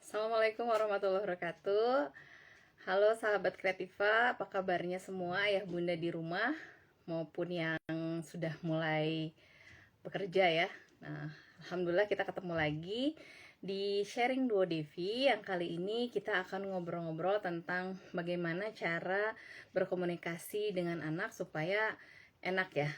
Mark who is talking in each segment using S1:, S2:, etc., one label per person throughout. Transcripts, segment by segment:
S1: Assalamualaikum warahmatullahi wabarakatuh. Halo sahabat Kreativa, apa kabarnya semua ya bunda di rumah maupun yang sudah mulai bekerja ya. Nah, alhamdulillah kita ketemu lagi di sharing Duo Devi yang kali ini kita akan ngobrol-ngobrol tentang bagaimana cara berkomunikasi dengan anak supaya enak ya,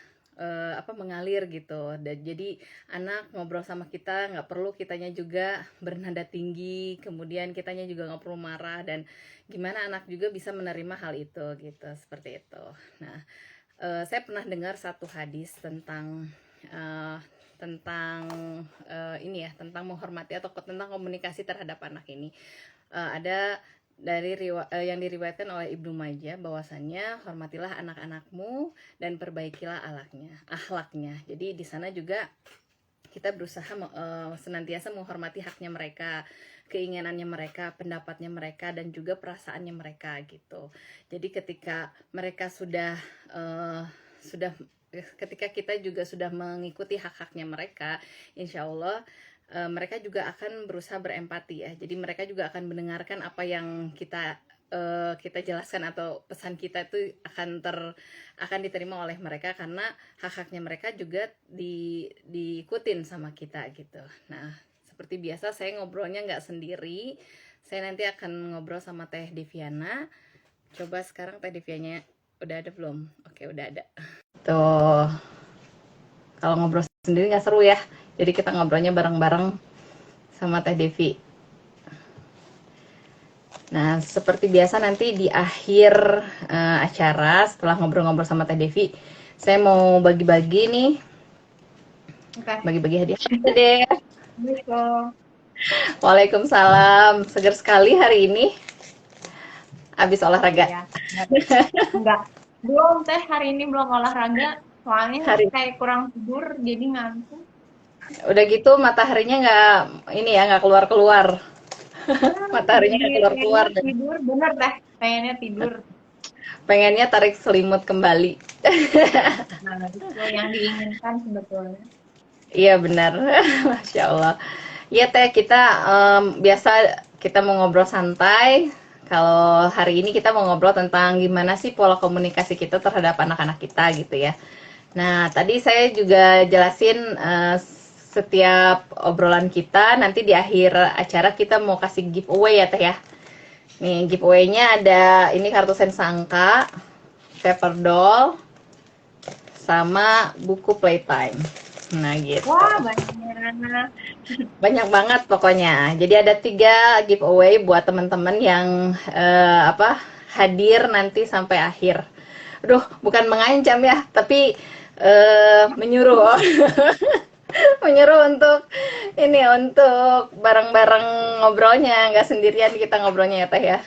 S1: mengalir gitu. Dan jadi anak ngobrol sama kita nggak perlu kitanya juga bernada tinggi, kemudian kitanya juga nggak perlu marah, dan gimana anak juga bisa menerima hal itu gitu, seperti itu. Nah, saya pernah dengar satu hadis tentang uh, tentang ini ya, tentang menghormati atau tentang komunikasi terhadap anak ini. Ada yang diriwayatkan oleh Ibnu Majah bahwasannya hormatilah anak-anakmu dan perbaikilah akhlaknya. Jadi di sana juga kita berusaha senantiasa menghormati haknya mereka, keinginannya mereka, pendapatnya mereka, dan juga perasaannya mereka gitu. Jadi ketika mereka sudah ketika kita juga sudah mengikuti hak-haknya mereka, insya Allah mereka juga akan berusaha berempati ya. Jadi mereka juga akan mendengarkan apa yang kita jelaskan, atau pesan kita itu akan diterima oleh mereka, karena hak-haknya mereka juga diikutin sama kita gitu. Nah, seperti biasa saya ngobrolnya nggak sendiri. Saya nanti akan ngobrol sama Teh Deviana. Coba sekarang Teh Devianya udah ada belum? Oke, udah ada. Tuh, kalau ngobrol sendiri nggak seru ya. Jadi kita ngobrolnya bareng-bareng sama Teh Devi. Nah, seperti biasa nanti di akhir acara, setelah ngobrol-ngobrol sama Teh Devi, saya mau bagi-bagi nih, bagi-bagi hadiah. Deh. Waalaikumsalam. Segar sekali hari ini. Habis olahraga.
S2: Iya. Enggak. Belum teh, hari ini belum olahraga. Soalnya
S1: Hari
S2: kayak kurang tidur, jadi ngantuk.
S1: udah gitu mataharinya nggak keluar-keluar. Mataharinya
S2: Jadi
S1: nggak keluar-keluar
S2: pengennya
S1: dan
S2: tidur, bener teh. Pengennya tidur.
S1: pengennya tarik selimut kembali.
S2: Nah, itu yang diinginkan sebetulnya.
S1: Iya benar. Masya Allah. Iya Teh, kita biasa kita mau ngobrol santai. Kalau hari ini kita mau ngobrol tentang gimana sih pola komunikasi kita terhadap anak-anak kita gitu ya. Nah, tadi saya juga jelasin setiap obrolan kita nanti di akhir acara kita mau kasih giveaway ya Teh ya. Nih, giveaway-nya ada ini kartu Sensangka, paper doll, sama buku playtime. Nah, gitu.
S2: Wah, banyak.
S1: Banyak banget pokoknya. Jadi ada 3 giveaway buat teman-teman yang hadir nanti sampai akhir. Aduh, bukan mengancam ya, tapi menyuruh menyuruh untuk bareng-bareng ngobrolnya, nggak sendirian kita ngobrolnya ya Teh ya.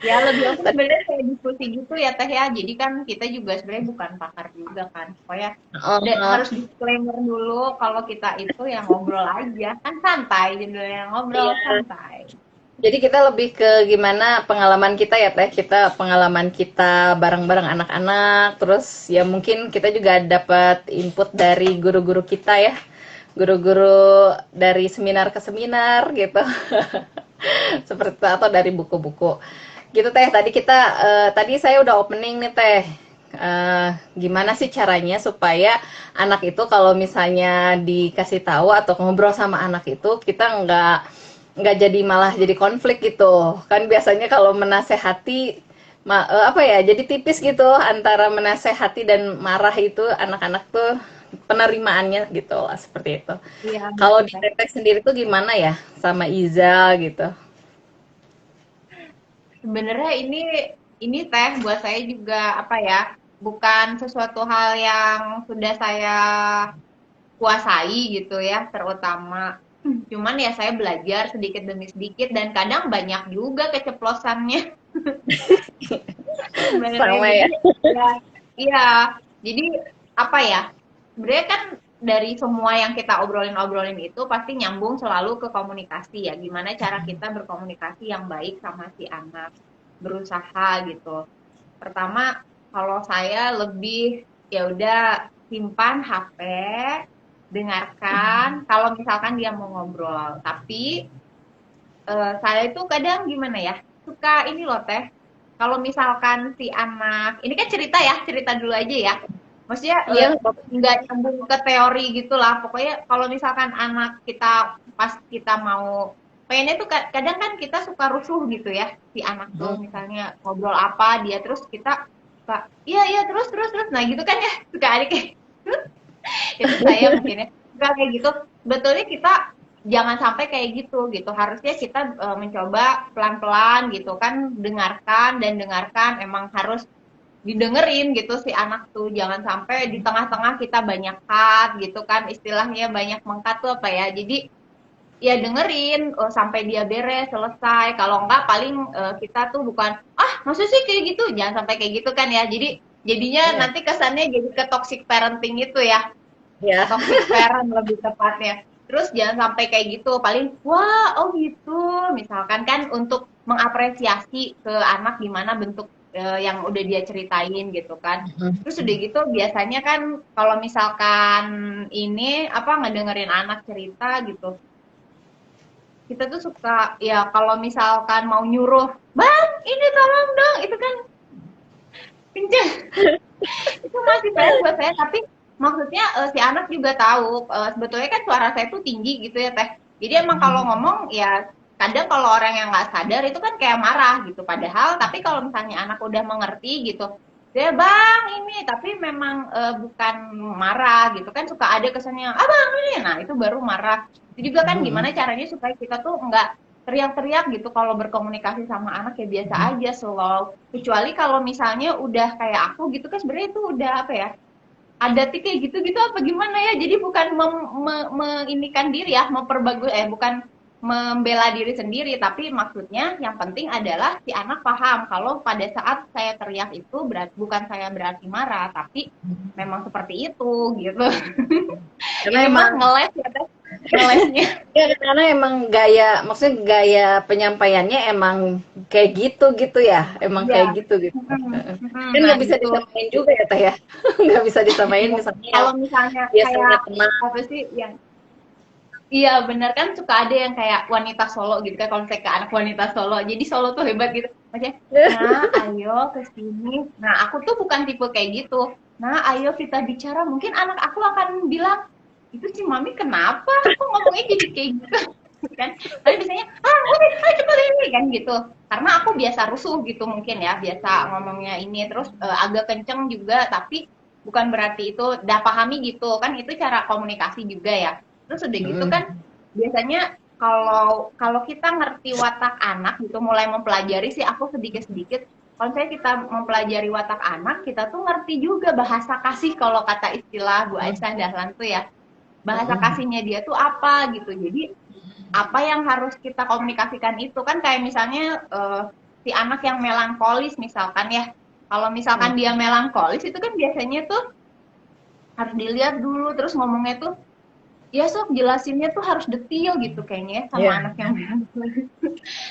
S2: Ya, lebih oke sebenarnya kayak diskusi gitu ya teh ya. Jadi kan kita juga sebenarnya bukan pakar juga kan. Pokoknya
S1: Oh,
S2: harus disclaimer dulu kalau kita itu yang ngobrol aja. Kan santai, judulnya ngobrol
S1: iya.
S2: santai.
S1: Jadi kita lebih ke gimana pengalaman kita ya Teh, pengalaman kita bareng-bareng anak-anak, terus ya mungkin kita juga dapat input dari guru-guru kita ya, guru-guru dari seminar ke seminar gitu, seperti itu, atau dari buku-buku. Gitu Teh, tadi saya udah opening nih Teh. Gimana sih caranya supaya anak itu kalau misalnya dikasih tahu atau ngobrol sama anak itu kita nggak jadi malah jadi konflik gitu kan, biasanya kalau menasehati jadi tipis gitu antara menasehati dan marah, itu anak-anak tuh penerimaannya gitu lah, seperti itu.
S2: Iya,
S1: Kalau
S2: benar
S1: di
S2: teh.
S1: Tetek sendiri tuh gimana ya sama Iza gitu?
S2: Sebenarnya ini teh buat saya juga apa ya, bukan sesuatu hal yang sudah saya kuasai gitu ya, terutama. Cuman ya saya belajar sedikit demi sedikit dan kadang banyak juga keceplosannya sebenarnya.
S1: Sama
S2: Jadi
S1: ya.
S2: ya, iya. Jadi apa ya? Sebenarnya kan dari semua yang kita obrolin-obrolin itu pasti nyambung selalu ke komunikasi ya. Gimana cara kita berkomunikasi yang baik sama si anak, berusaha gitu. Pertama, kalau saya lebih ya udah simpan HP, dengarkan kalau misalkan dia mau ngobrol. Tapi saya itu kadang gimana ya, suka ini loh Teh, kalau misalkan si anak, ini kan cerita ya, cerita dulu aja ya. Maksudnya
S1: Iya,
S2: nggak nyambung ke teori gitu lah. Pokoknya kalau misalkan anak kita pas kita mau, pengennya tuh kadang kan kita suka rusuh gitu ya, si anak tuh misalnya ngobrol apa dia terus kita suka, iya iya terus terus terus, nah gitu kan ya, suka adik kayak itu saya mungkin ya suka kayak gitu. Betulnya kita jangan sampai kayak gitu gitu, harusnya kita mencoba pelan-pelan gitu kan, dengarkan dan dengarkan, emang harus didengerin gitu si anak tuh, jangan sampai di tengah-tengah kita banyak cut gitu kan, istilahnya banyak mengkat tuh apa ya, jadi ya dengerin sampai dia beres selesai, kalau enggak paling kita tuh bukan maksud sih kayak gitu, jangan sampai kayak gitu kan ya, jadi jadinya
S1: iya,
S2: nanti kesannya jadi ke toxic parenting itu ya,
S1: iya.
S2: toxic parent lebih tepatnya. Terus jangan sampai kayak gitu, paling wah oh gitu, misalkan kan untuk mengapresiasi ke anak gimana bentuk yang udah dia ceritain gitu kan. Terus udah gitu biasanya kan kalau misalkan ini apa ngedengerin anak cerita gitu, kita tuh suka ya kalau misalkan mau nyuruh, bang ini tolong dong, itu kan kenceng. Itu masih PR buat saya, tapi maksudnya si anak juga tahu sebetulnya kan suara saya tuh tinggi gitu ya Teh, jadi emang kalau ngomong ya kadang kalau orang yang nggak sadar itu kan kayak marah gitu, padahal tapi kalau misalnya anak udah mengerti gitu dia bang ini, tapi memang bukan marah gitu kan, suka ada kesannya abang ini, nah itu baru marah. Itu juga kan gimana caranya supaya kita tuh nggak teriak-teriak gitu kalau berkomunikasi sama anak, ya biasa aja slow, kecuali kalau misalnya udah kayak aku gitu kan, sebenarnya itu udah apa ya, ada kayak gitu-gitu apa gimana ya, jadi bukan menginikan diri ya, memperbagus bukan membela diri sendiri, tapi maksudnya yang penting adalah si anak paham kalau pada saat saya teriak itu bukan saya berarti marah, tapi memang seperti itu gitu.
S1: Karena
S2: Ini mah
S1: emang
S2: ngeles ya Teh, ngelesnya.
S1: ya, karena emang gaya, maksudnya gaya penyampaiannya emang kayak gitu gitu ya, emang
S2: Iya.
S1: kayak gitu gitu. Kan
S2: Nah
S1: nggak bisa
S2: gitu.
S1: disamain juga ya Teh ya, nggak bisa disamain
S2: Iya.
S1: misalnya yang
S2: Kalau misalnya kayak
S1: biasanya tenang.
S2: apa sih yang, iya benar kan suka ada yang kayak wanita Solo gitu kan, kalau saya ke anak wanita Solo, jadi Solo tuh hebat gitu, maksudnya nah ayo ke sini, nah aku tuh bukan tipe kayak gitu, nah ayo kita bicara, mungkin anak aku akan bilang itu si mami kenapa kok ngomongnya jadi kayak gitu kan, tapi biasanya udah ayo cepet ini kan gitu, karena aku biasa rusuh gitu mungkin ya, biasa ngomongnya ini terus agak kenceng juga, tapi bukan berarti itu udah pahami gitu kan, itu cara komunikasi juga ya. Terus udah gitu kan biasanya kalau kalau kita ngerti watak anak gitu, mulai mempelajari sih aku sedikit-sedikit. Kalau saya kita mempelajari watak anak, kita tuh ngerti juga bahasa kasih, kalau kata istilah Bu Aisyah Dahlan tuh ya. Bahasa kasihnya dia tuh apa gitu. Jadi apa yang harus kita komunikasikan itu kan, kayak misalnya si anak yang melankolis misalkan ya. Kalau misalkan dia melankolis itu kan biasanya tuh harus dilihat dulu, terus ngomongnya tuh ya sok jelasinnya tuh harus detail gitu kayaknya ya, sama
S1: Iya.
S2: anak yang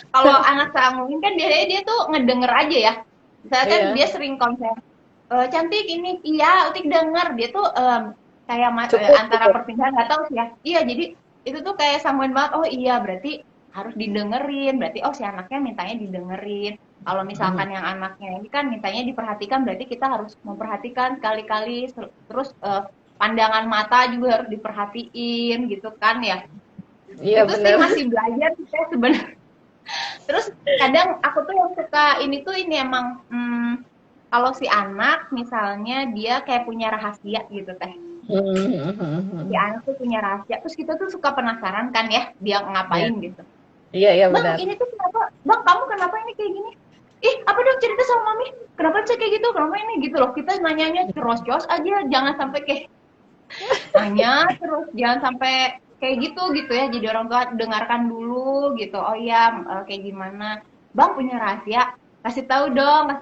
S2: kalau anak sangguin kan biasanya dia tuh ngedenger aja ya, misalnya kan
S1: Iya,
S2: dia sering konsen cantik ini iya utik denger, dia tuh kayak
S1: cukup
S2: antara
S1: gitu.
S2: perpindahan nggak tahu sih ya, iya jadi itu tuh kayak sangguin banget, oh iya berarti harus didengerin, berarti oh si anaknya mintanya didengerin, kalau misalkan yang anaknya ini kan mintanya diperhatikan, berarti kita harus memperhatikan sekali-kali, terus pandangan mata juga harus diperhatiin gitu kan ya.
S1: Iya
S2: Itu sih
S1: benar.
S2: masih belajar sih saya sebenarnya. Terus kadang aku tuh yang suka ini tuh ini emang kalau si anak misalnya dia kayak punya rahasia gitu Teh. Si anak tuh punya rahasia, terus kita tuh suka penasaran kan ya dia
S1: Iya,
S2: ngapain gitu.
S1: iya, iya
S2: Bang,
S1: benar.
S2: ini tuh kenapa? Bang, kamu kenapa ini kayak gini? Ih, apa dong cerita sama mami? Kenapa bisa kayak gitu? Kenapa ini gitu loh? Kita nanyanya terus-terus aja, jangan sampai kayak nanya terus, jangan sampai kayak gitu gitu ya, jadi orang tua dengarkan dulu gitu, oh iya kayak gimana bang punya rahasia, kasih tahu dong,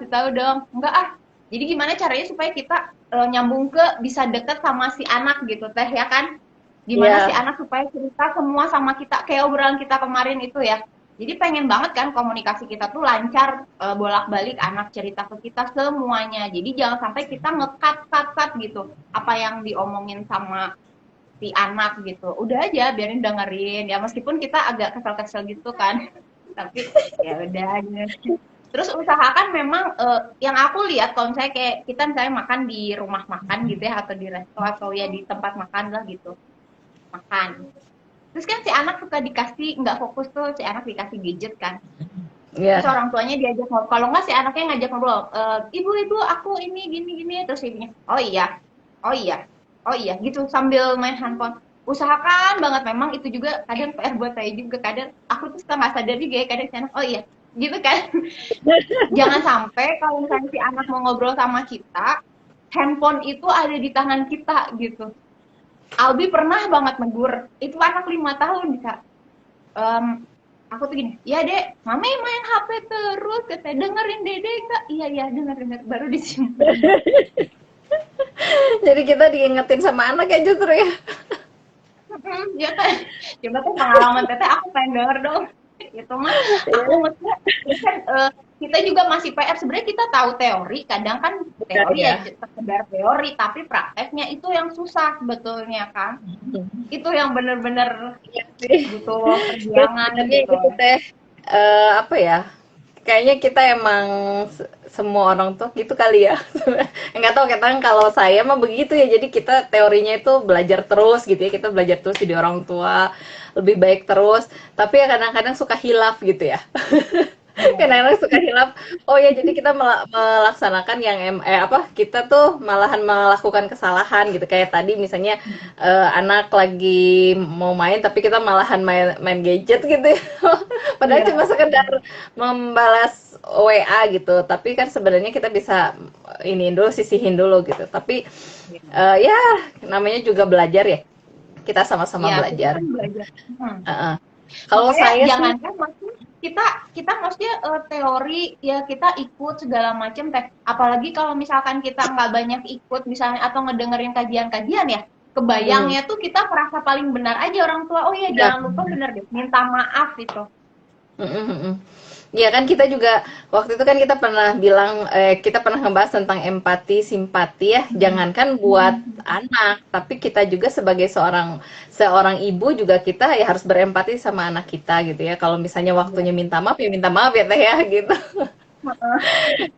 S2: enggak jadi gimana caranya supaya kita nyambung ke bisa deket sama si anak gitu Teh ya kan, gimana si
S1: Iya,
S2: anak supaya cerita semua sama kita kayak obrolan kita kemarin itu ya, jadi pengen banget kan komunikasi kita tuh lancar, bolak-balik anak cerita ke kita semuanya, jadi jangan sampai kita ngekat kat kat gitu apa yang diomongin sama si anak gitu. Udah aja biarin dengerin ya, meskipun kita agak kesel-kesel gitu kan. Tapi ya udah gitu. Terus usahakan memang yang aku lihat kalau misalnya kayak kita misalnya makan di rumah makan gitu ya, atau di resto atau ya di tempat makan lah gitu, makan. Terus kan si anak suka dikasih, nggak fokus tuh, si anak dikasih gadget kan. Terus
S1: Iya.
S2: orang tuanya diajak ngobrol. Kalau nggak si anaknya ngajak ngobrol, ibu aku ini gini gini. Terus ibunya, oh iya, oh iya, oh iya, gitu sambil main handphone. Usahakan banget, memang itu juga kadang PR buat saya juga. Kadang aku tuh suka nggak sadar juga ya, kadang si anak, oh iya, gitu kan. Jangan sampai kalau misalnya si anak mau ngobrol sama kita, handphone itu ada di tangan kita gitu. Albi pernah banget negur, itu anak 5 tahun bisa. Em, aku tuh gini, ya dek, mami main HP terus, katanya dengerin dede enggak? Iya iya denger denger, baru disimpan.
S1: Jadi kita diingetin sama anak ya justru ya.
S2: Ya kan, coba tuh pengalaman teteh aku pengen denger dong. Itu mah aku maksudnya ya kan, kita juga masih PR. Sebenarnya kita tahu teori, kadang kan
S1: Benar
S2: teori ya
S1: ya.
S2: sekedar teori, tapi prakteknya itu yang susah sebetulnya kan. Itu yang bener-bener
S1: Iya sih.
S2: butuh
S1: Terus
S2: perjuangan
S1: sebenarnya
S2: gitu.
S1: gitu teh, apa ya? Kayaknya kita emang semua orang tuh gitu kali ya. Nggak tahu, kadang kalau saya mah begitu ya. Jadi kita teorinya itu belajar terus gitu ya. Kita belajar terus jadi orang tua lebih baik terus. Tapi ya kadang-kadang suka hilaf gitu ya.
S2: Iya.
S1: Kadang-kadang suka hilaf. Oh ya, jadi kita melaksanakan yang apa? Kita tuh malahan melakukan kesalahan gitu. Kayak tadi misalnya anak lagi mau main tapi kita malahan main gadget gitu ya. Padahal
S2: Iya.
S1: cuma sekedar membalas WA gitu. Tapi kan sebenarnya kita bisa ini dulu, sisihin dulu gitu. Tapi ya namanya juga belajar ya. Kita sama-sama
S2: Iya, kita
S1: belajar.
S2: kan belajar.
S1: Heeh. Kalau
S2: Makanya
S1: saya sih,
S2: jangankan maksudnya kita maksudnya teori ya kita ikut segala macam teh. Apalagi kalau misalkan kita nggak banyak ikut misalnya atau ngedengerin kajian-kajian ya,
S1: hmm,
S2: kebayangnya tuh kita merasa paling benar aja orang tua. Oh iya
S1: benar.
S2: jangan lupa bener deh, minta maaf gitu.
S1: Mhm mhm. Iya kan kita juga waktu itu kan kita pernah bilang kita pernah ngebahas tentang empati, simpati ya. Jangankan buat anak, tapi kita juga sebagai seorang seorang ibu juga kita ya harus berempati sama anak kita gitu ya. Kalau misalnya
S2: Iya.
S1: waktunya minta maaf ya Teh ya gitu.
S2: Heeh.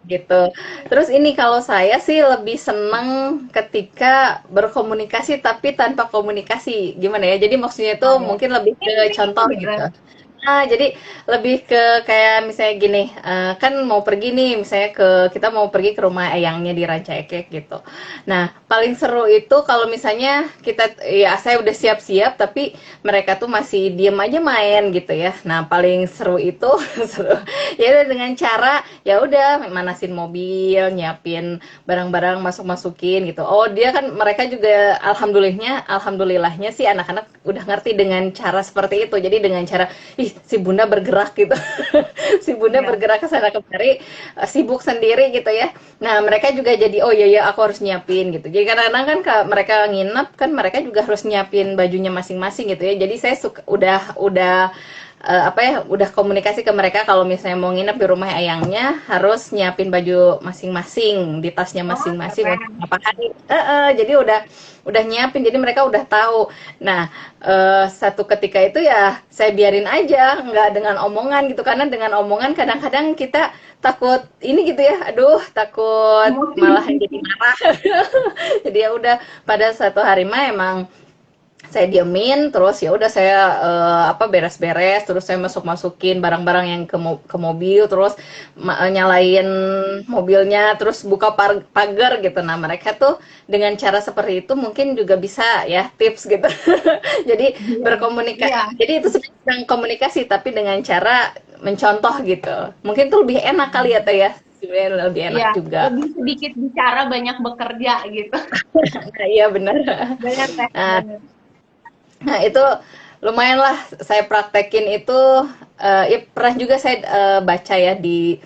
S1: Gitu. Terus ini kalau saya sih lebih seneng ketika berkomunikasi tapi tanpa komunikasi. Gimana ya? Jadi maksudnya itu
S2: Oh ya.
S1: mungkin lebih ke
S2: Itu
S1: contoh
S2: bener.
S1: gitu. Nah, jadi lebih ke kayak misalnya gini, kan mau pergi nih, misalnya kita mau pergi ke rumah eyangnya di Ranca Ekek gitu. Nah, paling seru itu kalau misalnya kita, ya saya udah siap-siap, tapi mereka tuh masih diem aja main gitu ya. Nah, paling seru itu, seru, ya udah dengan cara, ya udah manasin mobil, nyiapin barang-barang, masuk-masukin gitu. Oh, dia kan mereka juga alhamdulillahnya sih anak-anak udah ngerti dengan cara seperti itu. Jadi dengan cara ih si bunda bergerak gitu si bunda
S2: Iya.
S1: bergerak ke sana kemari sibuk sendiri gitu ya. Nah mereka juga jadi oh iya ya aku harus nyiapin gitu. Jadi kadang-kadang kan mereka nginep kan mereka juga harus nyiapin bajunya masing-masing gitu ya. Jadi saya suka udah apa ya udah komunikasi ke mereka kalau misalnya mau nginep di rumah ayangnya harus nyiapin baju masing-masing di tasnya
S2: Oh
S1: masing-masing untuk
S2: keren.
S1: apa hari. Jadi udah nyiapin jadi mereka udah tahu. Nah satu ketika itu ya saya biarin aja nggak dengan omongan gitu karena dengan omongan kadang-kadang kita takut ini gitu ya aduh takut
S2: Emosi.
S1: malah jadi marah. Jadi ya udah pada satu hari mah emang saya diemin terus ya udah saya apa beres-beres terus saya masuk-masukin barang-barang yang ke mobil terus nyalain mobilnya terus buka pagar gitu. Nah mereka tuh dengan cara seperti itu mungkin juga bisa ya tips gitu. Jadi
S2: Iya.
S1: berkomunikasi
S2: Iya.
S1: jadi itu sedang komunikasi tapi dengan cara mencontoh gitu mungkin tuh lebih enak kali ya Teh ya sebenarnya lebih enak
S2: Iya,
S1: juga.
S2: lebih sedikit bicara banyak bekerja gitu.
S1: Nah, iya benar.
S2: Bener teh,
S1: Nah,
S2: bener.
S1: Nah, itu lumayan lah saya praktekin itu ya pernah juga saya baca ya di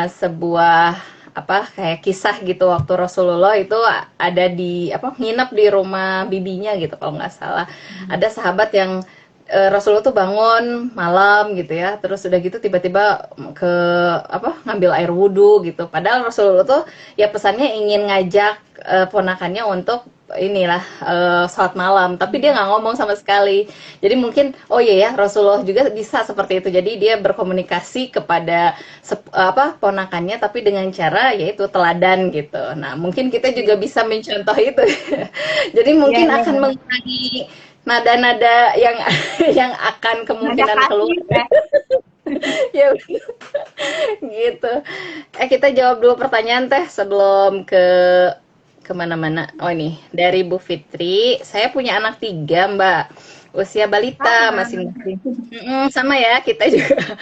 S1: sebuah apa kayak kisah gitu waktu Rasulullah itu ada di apa nginep di rumah bibinya gitu kalau nggak salah. Ada sahabat yang Rasulullah tuh bangun malam gitu ya, terus udah gitu tiba-tiba ke apa ngambil air wudhu gitu. Padahal Rasulullah tuh ya pesannya ingin ngajak ponakannya untuk inilah sholat malam, tapi dia nggak ngomong sama sekali. Jadi mungkin oh iya ya Rasulullah juga bisa seperti itu. Jadi dia berkomunikasi kepada ponakannya, tapi dengan cara yaitu teladan gitu. Nah mungkin kita juga bisa mencontoh itu. Jadi
S2: Iya,
S1: mungkin
S2: iya,
S1: akan
S2: benar.
S1: mengurangi nada-nada yang yang akan
S2: Nada
S1: kemungkinan keluar.
S2: kasih ya.
S1: Ya gitu. Kita jawab dulu pertanyaan teh sebelum ke kemana-mana. Oh ini dari Bu Fitri, saya punya anak 3 Mbak, usia balita
S2: Sama.
S1: masing-masing. Sama ya kita juga.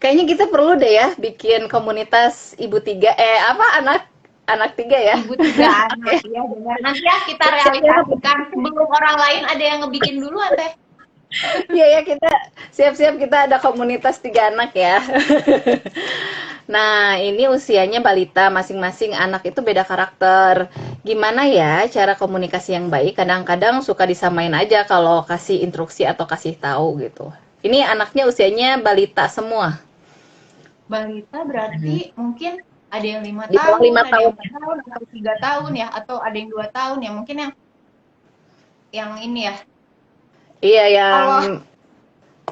S1: Kayaknya kita perlu deh ya bikin komunitas ibu tiga, anak anak 3 ya.
S2: Ibu 3 anak, ya benar. Nanti ya kita
S1: Siap-siap.
S2: realisasikan sebelum orang lain ada yang ngebikin duluan teh.
S1: Iya ya kita siap-siap kita ada komunitas 3 anak ya. Nah, ini usianya balita, masing-masing anak itu beda karakter. Gimana ya cara komunikasi yang baik? Kadang-kadang suka disamain aja kalau kasih instruksi atau kasih tahu gitu. Ini anaknya usianya balita semua.
S2: Balita berarti mungkin ada yang 5
S1: Di bawah
S2: tahun,
S1: 5
S2: ada
S1: tahun.
S2: yang 4 tahun, atau 3 tahun ya, atau ada yang 2 tahun ya. Mungkin yang ini ya.
S1: Iya, yang
S2: Kalau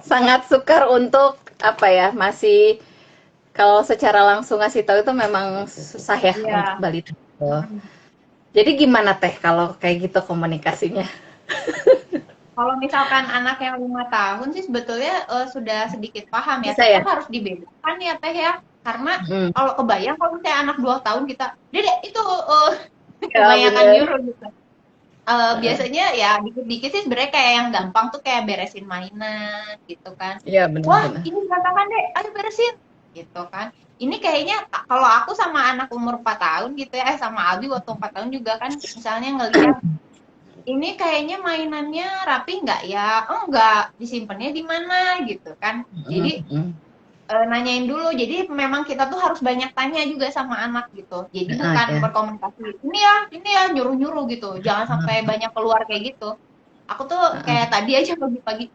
S1: sangat sukar untuk apa ya? Masih kalau secara langsung ngasih tahu itu memang susah ya
S2: iya.
S1: untuk balita. Jadi gimana teh kalau kayak gitu komunikasinya?
S2: Kalau misalkan anak yang 5 tahun sih sebetulnya sudah sedikit paham ya,
S1: Bisa ya?
S2: tetap harus dibedakan ya teh ya, karena
S1: Hmm.
S2: kalau kebayang kalau misalnya anak 2 tahun kita, Dedek itu
S1: Ya
S2: kebanyakan
S1: bener.
S2: nyuruh gitu. Biasanya ya dikit-dikit sih sebenarnya kayak yang gampang tuh kayak beresin mainan gitu kan.
S1: Iya
S2: Wah,
S1: benar-benar.
S2: ini berantakan deh, ayo beresin gitu kan. Ini kayaknya kalau aku sama anak umur 4 tahun gitu ya, sama Abi waktu 4 tahun juga kan misalnya ngelihat ini kayaknya mainannya rapi nggak ya? Oh, enggak, disimpannya di mana gitu kan. Jadi
S1: Mm-mm.
S2: nanyain dulu. Jadi memang kita tuh harus banyak tanya juga sama anak gitu. Jadi bukan
S1: Ya.
S2: berkomunikasi. Ini ya nyuruh-nyuruh gitu. Jangan sampai banyak keluar kayak gitu. Aku tuh kayak tadi aja pagi-pagi.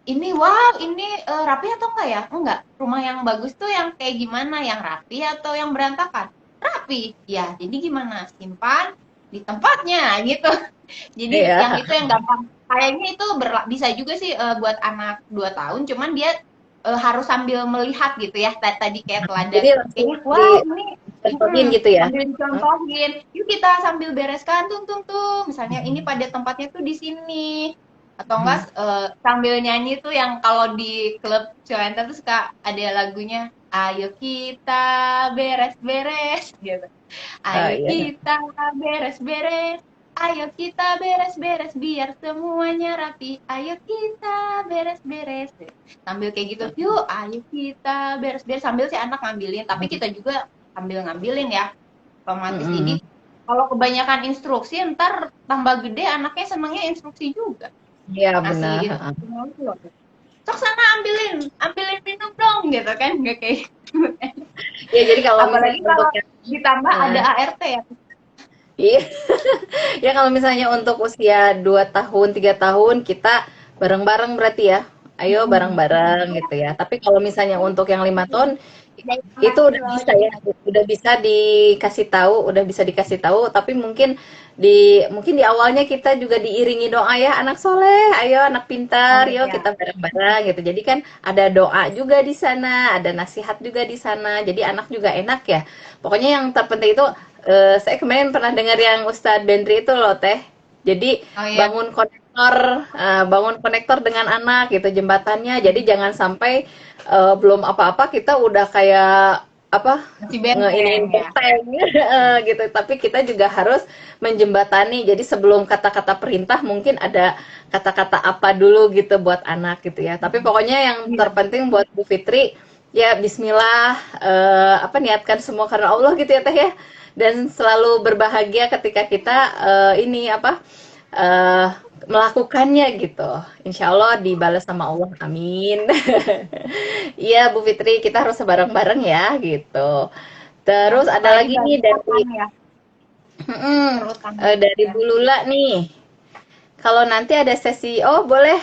S2: Ini wow, ini rapi atau enggak ya? Enggak. Rumah yang bagus tuh yang kayak gimana? Yang rapi atau yang berantakan? Rapi. Ya, jadi gimana? Simpan di tempatnya gitu. Jadi
S1: Iya.
S2: yang itu yang gampang. Kayaknya itu bisa juga sih buat anak 2 tahun, cuman dia harus sambil melihat gitu ya. Tadi kayak teladan.
S1: Jadi langsung
S2: Kayaknya wow ini
S1: dicontohin gitu ya.
S2: sambil dicontohin. Yuk kita sambil bereskan tuh. Misalnya ini pada tempatnya tuh di sini. Atau enggak sambil nyanyi tuh yang kalau di klub Cowenta tuh suka ada lagunya Ayo kita beres-beres gitu.
S1: Oh,
S2: Ayo
S1: iya.
S2: kita beres-beres. Ayo kita beres-beres biar semuanya rapi. Ayo kita beres-beres. Sambil kayak gitu, yuk ayo kita beres-beres. Sambil si anak ngambilin, tapi kita juga sambil ngambilin ya. Otomatis.
S1: Mm-mm.
S2: Jadi kalau kebanyakan instruksi, ntar tambah gede anaknya senangnya instruksi juga.
S1: Iya benar.
S2: Ngasih instruksi. Sok sana ambilin minum dong gitu kan. Nggak kayak gitu.
S1: Ya jadi kalau
S2: Apalagi
S1: misalnya
S2: kalau
S1: untuk yang
S2: ditambah ada ART ya.
S1: iya. Ya kalau misalnya untuk usia 2 tahun, 3 tahun kita bareng-bareng berarti ya. Ayo bareng-bareng gitu ya. Tapi kalau misalnya untuk yang 5 tahun itu udah bisa ya, udah bisa dikasih tahu, tapi mungkin di awalnya kita juga diiringi doa ya, anak soleh, ayo anak
S2: Oh
S1: pintar, yuk
S2: iya.
S1: kita bareng-bareng gitu. Jadi kan ada doa juga di sana, ada nasihat juga di sana. Jadi anak juga enak ya. Pokoknya yang terpenting itu saya kemarin pernah dengar yang Ustadz Bendri itu loh teh. Jadi
S2: Oh iya.
S1: bangun konektor dengan anak gitu jembatannya. Jadi jangan sampai belum apa-apa kita udah kayak apa
S2: Masih
S1: ngeiniin
S2: benteng ya.
S1: benteng gitu. Tapi kita juga harus menjembatani. Jadi sebelum kata-kata perintah mungkin ada kata-kata apa dulu gitu buat anak gitu ya. Tapi pokoknya yang
S2: Iya.
S1: terpenting buat Bu Fitri ya Bismillah, niatkan semua karena Allah gitu ya teh ya, dan selalu berbahagia ketika kita ini apa eh, melakukannya gitu. Insya Allah dibalas sama Allah, amin. Iya Bu Fitri, kita harus bareng-bareng ya gitu.
S2: Ya,
S1: Terus ada
S2: apalagi
S1: lagi nih
S2: balita
S1: dari
S2: kan ya. Perut kan
S1: dari
S2: ya.
S1: Bu Lula nih. Kalau nanti ada sesi, oh boleh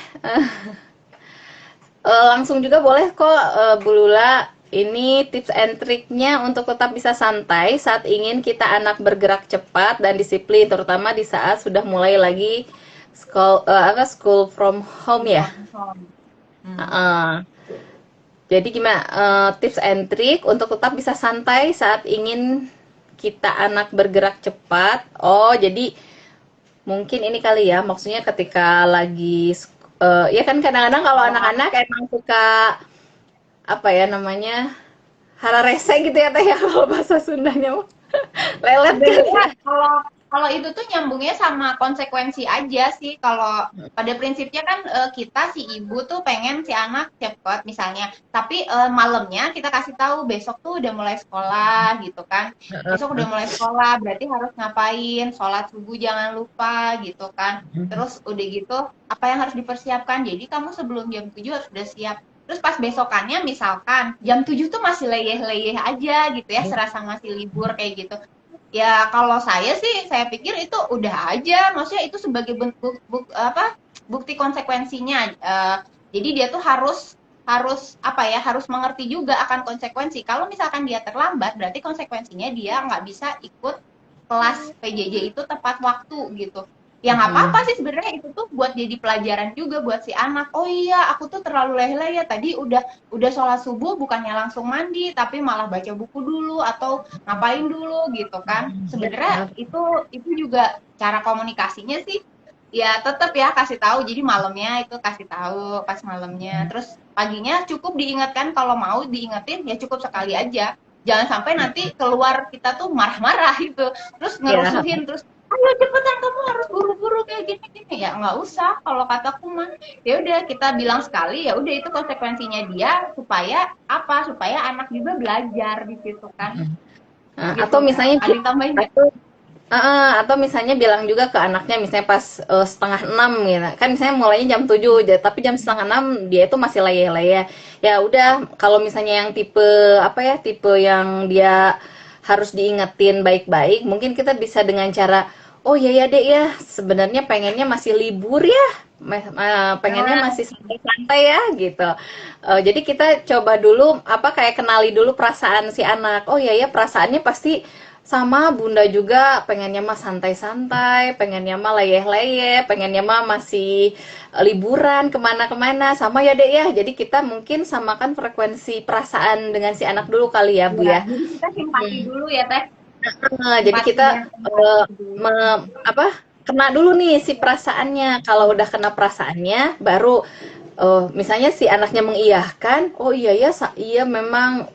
S1: langsung juga boleh kok Bu Lula. Ini tips and triknya untuk tetap bisa santai saat ingin kita anak bergerak cepat dan disiplin, terutama di saat sudah mulai lagi school from home ya.
S2: Hmm.
S1: Jadi gimana tips and trick untuk tetap bisa santai saat ingin kita anak bergerak cepat. Oh, jadi mungkin ini kali ya, maksudnya ketika lagi ya kan kadang-kadang kalau anak-anak emang suka apa ya namanya hara rese gitu ya teh ya kalau bahasa Sundanya mah. Lelet kali
S2: Sebenarnya
S1: ya.
S2: kalau itu tuh nyambungnya sama konsekuensi aja sih. Kalau pada prinsipnya kan kita si ibu tuh pengen si anak cepet misalnya, tapi malamnya kita kasih tahu besok tuh udah mulai sekolah gitu kan. Besok udah mulai sekolah, berarti harus ngapain? Sholat subuh jangan lupa gitu kan. Terus udah gitu apa yang harus dipersiapkan? Jadi kamu sebelum jam 7 harus udah siap. Terus pas besokannya misalkan jam 7 tuh masih leyeh-leyeh aja gitu ya, serasa masih libur kayak gitu. Ya kalau saya sih, saya pikir itu udah aja, maksudnya itu sebagai bentuk bukti konsekuensinya. Jadi dia tuh harus harus apa ya, harus mengerti juga akan konsekuensi. Kalau misalkan dia terlambat, berarti konsekuensinya dia nggak bisa ikut kelas PJJ itu tepat waktu gitu. Ya nggak apa-apa sih sebenarnya, itu tuh buat jadi pelajaran juga buat si anak. Oh iya, aku tuh terlalu leleh ya tadi udah sholat subuh bukannya langsung mandi tapi malah baca buku dulu atau ngapain dulu gitu kan. Sebenarnya itu juga cara komunikasinya sih, ya tetap ya kasih tahu. Jadi malamnya itu kasih tahu pas malamnya, terus paginya cukup diingatkan. Kalau mau diingetin ya cukup sekali aja, jangan sampai nanti keluar kita tuh marah-marah gitu, terus
S1: Ya.
S2: ngerusuhin, terus ayo cepetan kamu harus buru-buru kayak gini-gini. Ya nggak usah, kalau kataku mah ya udah kita bilang sekali, ya udah itu konsekuensinya dia, supaya apa, supaya anak juga belajar di situ kan. Gitu
S1: Atau
S2: Kak,
S1: misalnya
S2: ada yang tambahin nggak?
S1: atau misalnya bilang juga ke anaknya misalnya pas setengah enam gitu kan, misalnya mulainya jam 7 tapi jam setengah enam dia itu masih layeh-layeh. Ya udah, kalau misalnya yang tipe apa ya, tipe yang dia harus diingetin baik-baik, mungkin kita bisa dengan cara, oh ya ya dek ya, sebenarnya pengennya masih libur ya, pengennya
S2: Nah,
S1: masih santai-santai ya gitu. Jadi kita coba dulu apa, kayak kenali dulu perasaan si anak. Oh ya ya, perasaannya pasti sama bunda juga, pengennya mah santai-santai, pengennya mah leyeh-leyeh, pengennya mah masih liburan kemana-kemana, sama ya dek ya. Jadi kita mungkin samakan frekuensi perasaan dengan si anak dulu kali ya Bu
S2: ya,
S1: ya.
S2: jadi kita simpati dulu ya Teh,
S1: Jadi kita
S2: simpatinya
S1: eh,
S2: simpati dulu.
S1: apa, kena dulu nih si perasaannya. Kalau udah kena perasaannya, baru misalnya si anaknya mengiyahkan, oh iya ya, iya memang,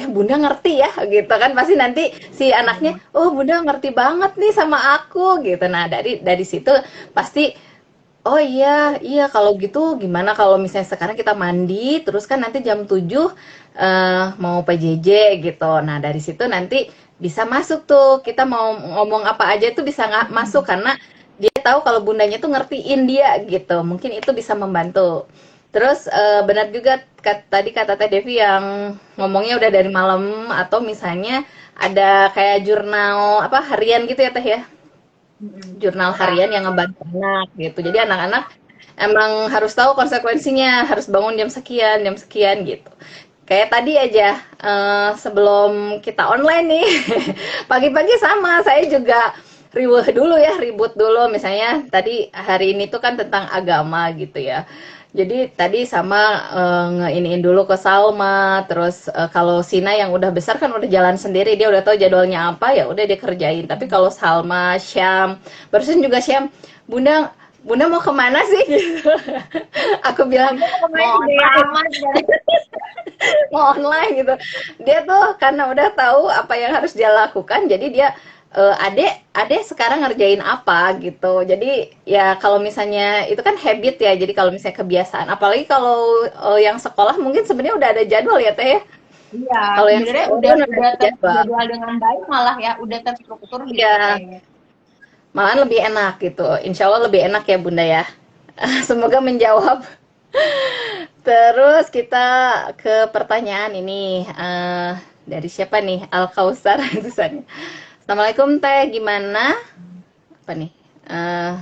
S1: bunda ngerti ya, gitu kan, pasti nanti si anaknya, oh bunda ngerti banget nih sama aku, gitu. Nah dari situ pasti, oh iya, iya kalau gitu gimana kalau misalnya sekarang kita mandi, terus kan nanti jam 7 mau PJJ gitu. Nah, dari situ nanti bisa masuk tuh. Kita mau ngomong apa aja itu bisa nggak masuk karena dia tahu kalau bundanya tuh ngertiin dia gitu. Mungkin itu bisa membantu. Terus benar juga tadi kata Teh Devi yang ngomongnya udah dari malam, atau misalnya ada kayak jurnal apa harian gitu ya Teh ya, jurnal
S2: Ya,
S1: harian yang ngebantu anak gitu. Jadi anak-anak emang harus tahu konsekuensinya, harus bangun jam sekian gitu. Kayak tadi aja sebelum kita online nih, pagi-pagi sama saya juga riweh dulu ya, ribut dulu. Misalnya tadi hari ini tuh kan tentang agama gitu ya. Jadi tadi sama ngeiniin dulu ke Salma, terus kalau Sina yang udah besar kan udah jalan sendiri, dia udah tahu jadwalnya apa, ya udah dia kerjain. Tapi kalau Salma, Syam, barusan juga Syam, Bunda Bunda mau kemana sih? Gitu. Aku bilang
S2: bunda
S1: mau
S2: pemain gede
S1: online,
S2: amat kan.
S1: mau online gitu. Dia tuh karena udah tahu apa yang harus dia lakukan, jadi dia adek adek sekarang ngerjain apa gitu. Jadi ya kalau misalnya itu kan habit ya, jadi kalau misalnya kebiasaan, apalagi kalau yang sekolah mungkin sebenarnya udah ada jadwal ya Teh ya.
S2: Iya,
S1: Kalau yang
S2: sebenarnya
S1: sekolah
S2: udah
S1: kan udah
S2: udah
S1: ada jadwal,
S2: terjadwal dengan baik, malah ya udah terstruktur gitu
S1: ya
S2: kayaknya.
S1: malahan lebih enak gitu. Insya Allah lebih enak ya Bunda ya. Semoga menjawab. Terus kita ke pertanyaan ini, dari siapa nih? Al Kausar tulisannya. Assalamualaikum Teh, gimana? Apa nih? Eh,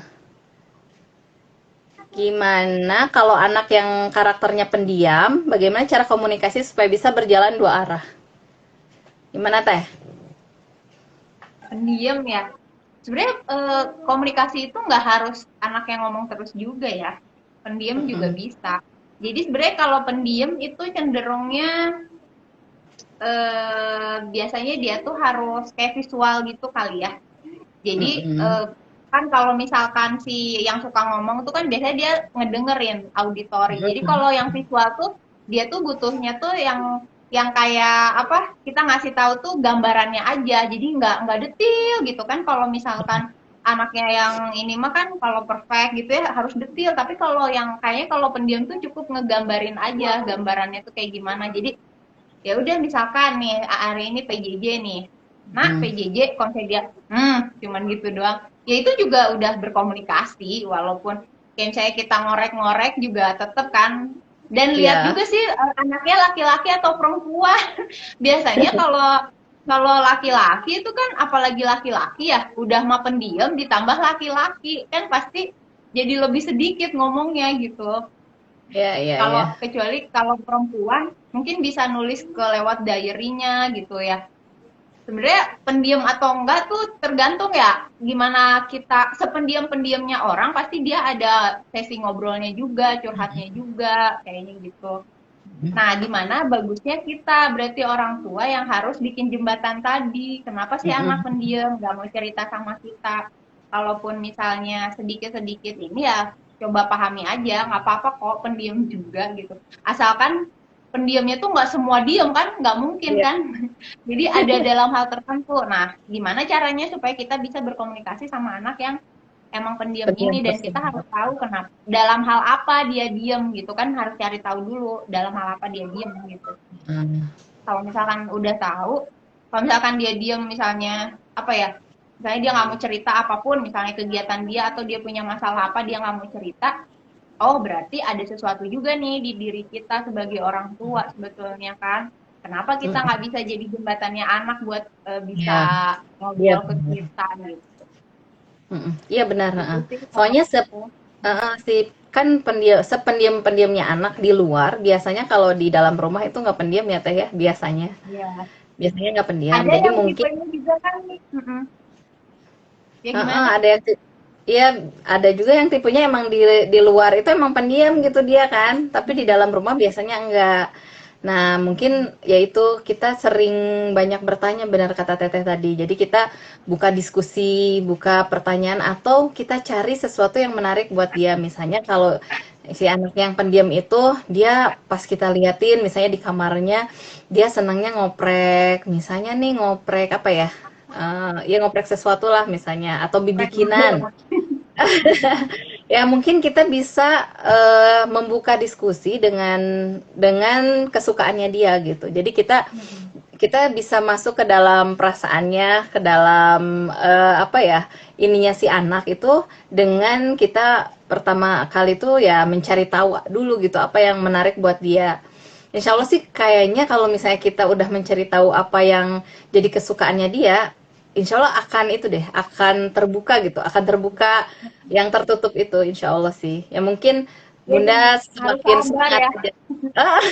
S1: Gimana kalau anak yang karakternya pendiam, bagaimana cara komunikasi supaya bisa berjalan dua arah? Gimana Teh?
S2: Pendiam ya. Sebenarnya komunikasi itu nggak harus anak yang ngomong terus juga ya. Pendiam juga
S1: Mm-mm.
S2: bisa. Jadi sebenarnya kalau pendiam itu cenderungnya biasanya dia tuh harus kayak visual gitu kali ya. Jadi
S1: Mm-mm.
S2: kan kalau misalkan si yang suka ngomong tuh kan biasanya dia ngedengerin auditory. Jadi
S1: Mm-mm.
S2: kalau yang visual tuh dia tuh butuhnya tuh yang kayak apa? Kita ngasih tahu tuh gambarannya aja. Jadi nggak detail gitu kan. Kalau misalkan anaknya yang ini mah kan kalau perfect gitu ya harus detail. Tapi kalau yang kayaknya kalau pendiam tuh cukup ngegambarin aja gambarannya tuh kayak gimana. Jadi ya udah misalkan nih hari ini PJJ nih, nah
S1: Mm.
S2: PJJ konsep dia cuman gitu doang, ya itu juga udah berkomunikasi walaupun kayak misalnya kita ngorek-ngorek juga tetep kan. Dan lihat
S1: Iya.
S2: juga sih anaknya laki-laki atau perempuan. Biasanya kalau kalau laki-laki itu kan apalagi laki-laki ya udah mah pendiam ditambah laki-laki kan pasti jadi lebih sedikit ngomongnya gitu.
S1: Iya, iya, iya.
S2: Kalau kecuali kalau perempuan mungkin bisa nulis ke lewat diary-nya gitu ya. Sebenarnya pendiam atau enggak tuh tergantung ya gimana kita sependiam-pendiamnya orang pasti dia ada sesi ngobrolnya juga, curhatnya juga kayaknya gitu. Nah, gimana bagusnya kita berarti orang tua yang harus bikin jembatan tadi. Kenapa sih anak
S1: Mm-mm.
S2: pendiam nggak mau cerita sama kita? Kalaupun misalnya sedikit-sedikit ini ya coba pahami aja, nggak apa-apa kok pendiam juga gitu. Asalkan pendiamnya tuh nggak semua diem kan, nggak mungkin
S1: Iya.
S2: kan. Jadi ada dalam hal tertentu. Nah, gimana caranya supaya kita bisa berkomunikasi sama anak yang emang pendiam
S1: Pendiam
S2: ini dan kita
S1: tersebut.
S2: harus tahu kenapa dalam hal apa dia diem gitu kan harus cari tahu dulu dalam hal apa dia diem gitu.
S1: Mm.
S2: Kalau misalkan udah tahu, kalau misalkan dia diem misalnya apa ya, misalnya dia nggak mau cerita apapun, misalnya kegiatan dia atau dia punya masalah apa dia nggak mau cerita, oh berarti ada sesuatu juga nih di diri kita sebagai orang tua sebetulnya kan. Kenapa kita
S1: Mm-mm.
S2: nggak bisa jadi jembatannya anak buat bisa
S1: Iya, iya
S2: ngobrol ke
S1: benar.
S2: kita gitu.
S1: Mm-mm. Iya benar.
S2: Itu
S1: Heeh.
S2: sih kalau
S1: Soalnya
S2: aku.
S1: si kan pendiam sependiam-pendiamnya anak di luar biasanya kalau di dalam rumah itu nggak pendiam ya Teh ya biasanya.
S2: Iya.
S1: Biasanya nggak pendiam.
S2: Ada
S1: Jadi
S2: yang
S1: mungkin
S2: tipenya juga kan nih. Ya gimana
S1: heeh,
S2: Kak?
S1: ada yang iya ada juga yang tipenya emang di luar itu emang pendiam gitu dia kan, tapi di dalam rumah biasanya enggak. Nah, mungkin yaitu kita sering banyak bertanya benar kata Teteh tadi. Jadi kita buka diskusi, buka pertanyaan atau kita cari sesuatu yang menarik buat dia. Misalnya kalau si anak yang pendiam itu dia pas kita liatin misalnya di kamarnya dia senangnya ngoprek. Misalnya nih ngoprek apa ya? Ya ngoprek sesuatu lah misalnya atau
S2: Rek
S1: bikinan.
S2: model.
S1: Ya mungkin kita bisa membuka diskusi dengan kesukaannya dia gitu. Jadi kita kita bisa masuk ke dalam perasaannya, ke dalam apa ya ininya si anak itu dengan kita pertama kali itu ya mencari tahu dulu gitu apa yang menarik buat dia. Insya Allah sih kayaknya kalau misalnya kita udah mencari tahu apa yang jadi kesukaannya dia, insya Allah akan itu deh, akan terbuka gitu, akan terbuka yang tertutup itu, insya Allah sih. Ya mungkin
S2: Ya,
S1: Bunda
S2: harus
S1: semakin
S2: sabar
S1: semangat
S2: ya.
S1: aja. Ah,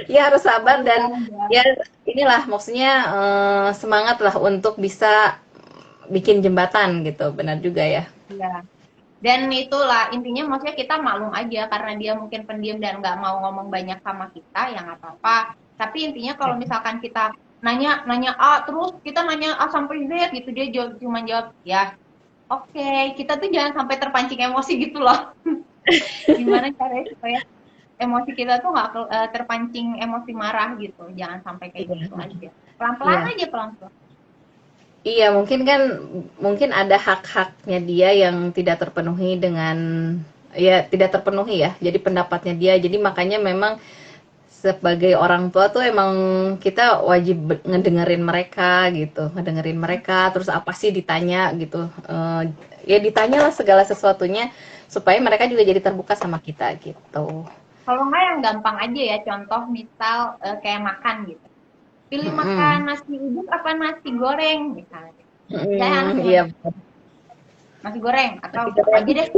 S1: ya harus sabar
S2: Harus
S1: dan
S2: sabar.
S1: ya inilah maksudnya semangat lah untuk bisa bikin jembatan gitu, benar juga ya.
S2: Iya. Dan itulah intinya maksudnya kita maklum aja karena dia mungkin pendiam dan nggak mau ngomong banyak sama kita ya nggak apa-apa. Tapi intinya kalau misalkan kita nanya nanya A terus kita nanya A sampai Z gitu dia jawab, cuma jawab ya oke. Kita tuh jangan sampai terpancing emosi gitu loh. Gimana caranya supaya emosi kita tuh nggak terpancing emosi marah gitu. Jangan sampai kayak
S1: Iya,
S2: gitu aja. Pelan-pelan
S1: iya.
S2: aja pelan-pelan.
S1: Iya, mungkin kan mungkin ada hak-haknya dia yang tidak terpenuhi dengan ya tidak terpenuhi ya. Jadi pendapatnya dia. Jadi makanya memang sebagai orang tua tuh emang kita wajib ngedengerin mereka gitu, ngedengerin mereka. Terus apa sih ditanya gitu. Ya ditanyalah segala sesuatunya supaya mereka juga jadi terbuka sama kita gitu.
S2: Kalau nggak yang gampang aja ya, contoh misal kayak makan gitu. Pilih makan
S1: Mm-mm.
S2: nasi uduk apa nasi goreng misalnya. Misalnya anak
S1: Mm,
S2: cuma
S1: iya,
S2: nasi goreng atau
S1: nasi
S2: apa
S1: goreng.
S2: aja deh.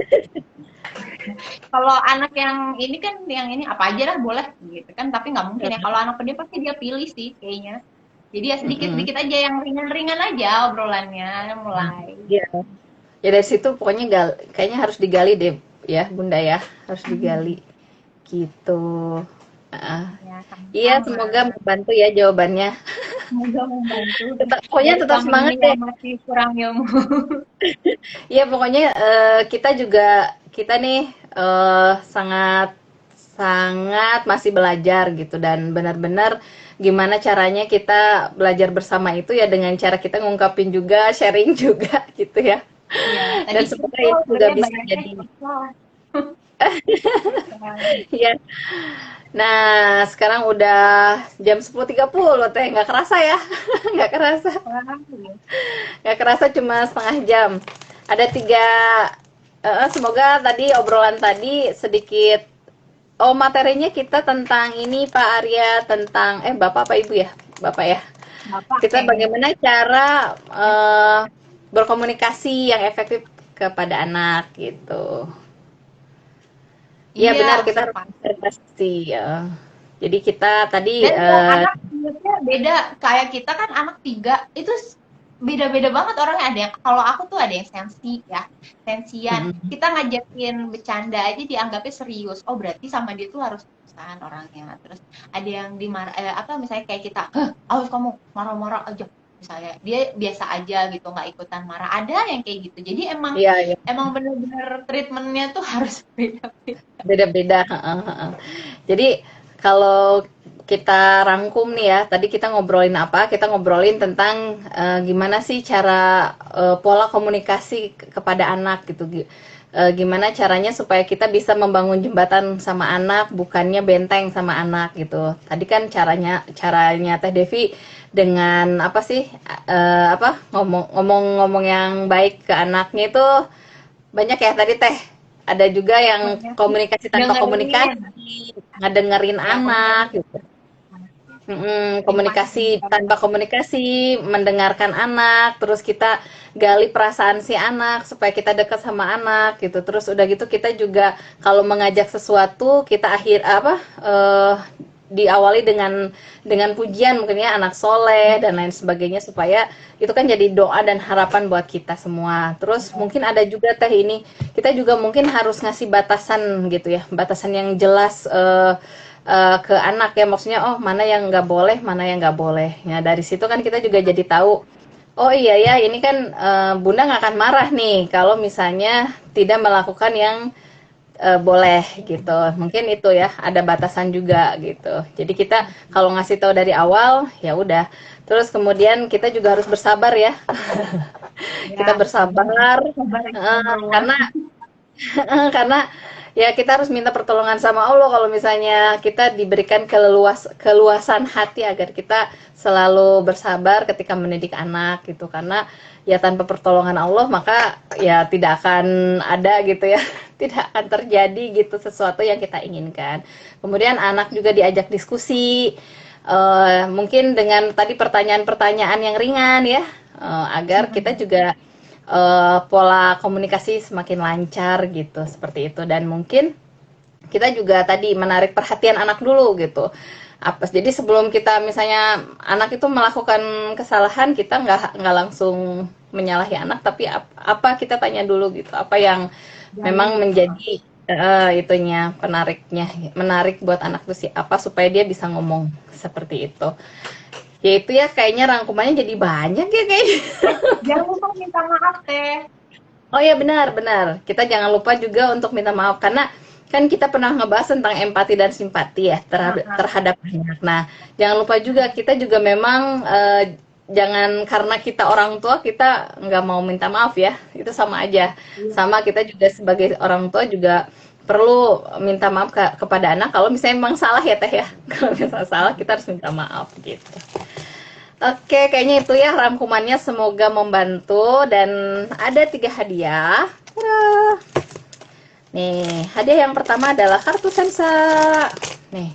S2: Kalau anak yang ini kan, yang ini apa aja lah boleh gitu kan, tapi nggak mungkin ya. Kalau anak pendiam pasti dia pilih sih kayaknya. Jadi ya
S1: Mm-mm.
S2: sedikit-sedikit aja, yang ringan-ringan aja obrolannya mulai.
S1: Iya. Ya dari situ pokoknya kayaknya harus digali deh ya Bunda ya, harus digali gitu. Ah,
S2: Ya,
S1: iya
S2: sama-sama.
S1: semoga membantu ya jawabannya.
S2: Semoga membantu
S1: Pokoknya
S2: dari
S1: tetap
S2: kami
S1: semangat
S2: ini
S1: deh.
S2: yang masih kurang ilmu.
S1: Iya pokoknya kita juga kita nih sangat sangat masih belajar gitu dan benar-benar gimana caranya kita belajar bersama itu ya dengan cara kita ngungkapin juga, sharing juga gitu ya.
S2: Iya, tadi
S1: Dan semoga
S2: spesial
S1: ini juga
S2: sebenarnya
S1: bisa
S2: banyaknya
S1: jadi
S2: spesial.
S1: ya. Nah, sekarang udah jam 10.30 teh, nggak kerasa ya. Nggak kerasa. Nggak kerasa cuma setengah jam. Ada tiga, semoga tadi obrolan tadi sedikit, oh materinya kita tentang ini Pak Arya, tentang, Bapak apa Ibu ya? Bapak ya.
S2: Bapak
S1: Kita
S2: kayaknya.
S1: bagaimana cara berkomunikasi yang efektif kepada anak gitu. Iya
S2: Iya,
S1: benar, kita harus
S2: pasti.
S1: berkomunikasi ya. Jadi kita tadi
S2: Dan tiap anak menurutnya beda. Kayak kita kan anak 3, itu beda-beda banget orangnya. Ada yang, kalau aku tuh ada yang sensi ya, sensian.
S1: mm,
S2: Kita ngajakin bercanda aja dianggapnya serius. Oh berarti sama dia tuh harus seriusan orangnya. Terus ada yang dimarah, apa misalnya kayak kita, hah, awas kamu marah-marah aja. Misalnya dia biasa aja gitu, nggak ikutan marah. Ada yang kayak gitu. Jadi emang
S1: iya, iya.
S2: emang bener-bener treatmentnya tuh harus beda-beda.
S1: Beda-beda. Heeh, heeh. Jadi kalau kita rangkum nih ya, tadi kita ngobrolin apa? Kita ngobrolin tentang gimana sih cara pola komunikasi kepada anak gitu. Gimana caranya supaya kita bisa membangun jembatan sama anak, bukannya benteng sama anak gitu. Tadi kan caranya Teh Devi dengan apa sih apa ngomong-ngomong yang baik ke anaknya itu banyak ya tadi Teh. Ada juga yang
S2: Banyak sih.
S1: komunikasi tanpa
S2: Dengerin.
S1: komunikasi, ngedengerin
S2: Ya,
S1: anak
S2: komunikasi
S1: gitu. Komunikasi
S2: simpati.
S1: tanpa komunikasi, mendengarkan anak, terus kita gali perasaan si anak supaya kita dekat sama anak gitu. Terus udah gitu kita juga kalau mengajak sesuatu kita diawali dengan pujian mungkin ya anak soleh dan lain sebagainya supaya itu kan jadi doa dan harapan buat kita semua. Terus mungkin ada juga Teh ini kita juga mungkin harus ngasih batasan gitu ya, batasan yang jelas ke anak ya maksudnya oh mana yang nggak boleh mana yang nggak boleh. Nah dari situ kan kita juga jadi tahu oh iya ya ini kan Bunda nggak akan marah nih kalau misalnya tidak melakukan yang boleh gitu. Mungkin itu ya, ada batasan juga gitu. Jadi kita kalau ngasih tahu dari awal, ya udah. Terus kemudian kita juga harus bersabar ya. Kita
S2: Ya,
S1: bersabar
S2: sabar itu nomor one.
S1: karena karena ya kita harus minta pertolongan sama Allah kalau misalnya kita diberikan keluasan hati agar kita selalu bersabar ketika mendidik anak gitu karena ya tanpa pertolongan Allah maka ya tidak akan ada gitu ya tidak akan terjadi gitu sesuatu yang kita inginkan. Kemudian anak juga diajak diskusi mungkin dengan tadi pertanyaan-pertanyaan yang ringan ya agar kita juga pola komunikasi semakin lancar gitu seperti itu dan mungkin kita juga tadi menarik perhatian anak dulu gitu apa jadi sebelum kita misalnya anak itu melakukan kesalahan kita nggak langsung menyalahi anak tapi apa kita tanya dulu gitu apa yang memang
S2: Gali.
S1: menjadi itunya menarik buat anak itu sih apa supaya dia bisa ngomong seperti itu ya itu ya kayaknya rangkumannya jadi banyak ya kayaknya.
S2: Jangan lupa minta maaf teh.
S1: Oh ya benar-benar. Kita jangan lupa juga untuk minta maaf karena kan kita pernah ngebahas tentang empati dan simpati ya terhadap anak. Nah, jangan lupa juga kita juga memang jangan karena kita orang tua kita nggak mau minta maaf ya. Itu sama aja.
S2: Iya.
S1: Sama kita juga sebagai orang tua juga perlu minta maaf kepada anak kalau misalnya memang salah ya Teh ya. Kalau misalnya salah kita harus minta maaf gitu. Oke, kayaknya itu ya rangkumannya. Semoga membantu dan ada 3 hadiah. Tada! Nih, hadiah yang pertama adalah kartu Sensa. Nih,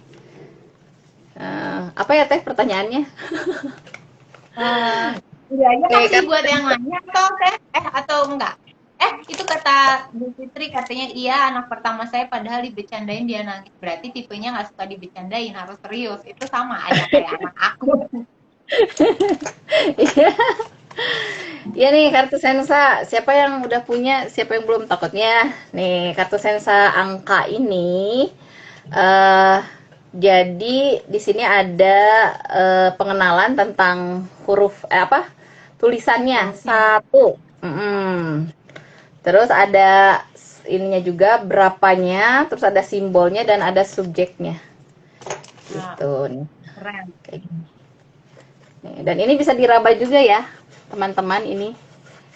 S1: apa ya Teh pertanyaannya?
S2: Iya aja
S1: Nih,
S2: kasih buat yang nanya atau teh atau enggak? Itu kata Bu Fitri, katanya iya anak pertama saya padahal dibecandain dia nangis. Berarti tipenya nggak suka dibecandain, harus serius. Itu sama aja kayak anak aku.
S1: Iya. Iya nih kartu sensa. Siapa yang udah punya, siapa yang belum takutnya? Nih kartu sensa angka ini eh jadi di sini ada pengenalan tentang huruf apa? Tulisannya
S2: Hurufnya.
S1: satu. Terus ada ininya juga berapanya, terus ada simbolnya dan ada subjeknya.
S2: Nah,
S1: Gitu nih.
S2: keren.
S1: Kayak gini. Nih, dan ini bisa diraba juga ya, teman-teman ini.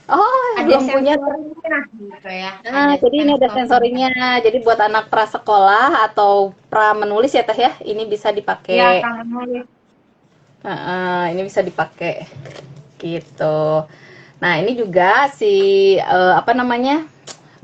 S1: Oh,
S2: Ada
S1: belum punya.
S2: sensornya gitu ya.
S1: Nah,
S2: Ada
S1: jadi ini ada
S2: sensornya.
S1: sensorinya. Jadi buat anak prasekolah atau pra menulis ya Teh ya, ini bisa
S2: Iya,
S1: dipakai.
S2: sama nulis.
S1: Ini bisa dipakai gitu. Nah, ini juga si apa namanya?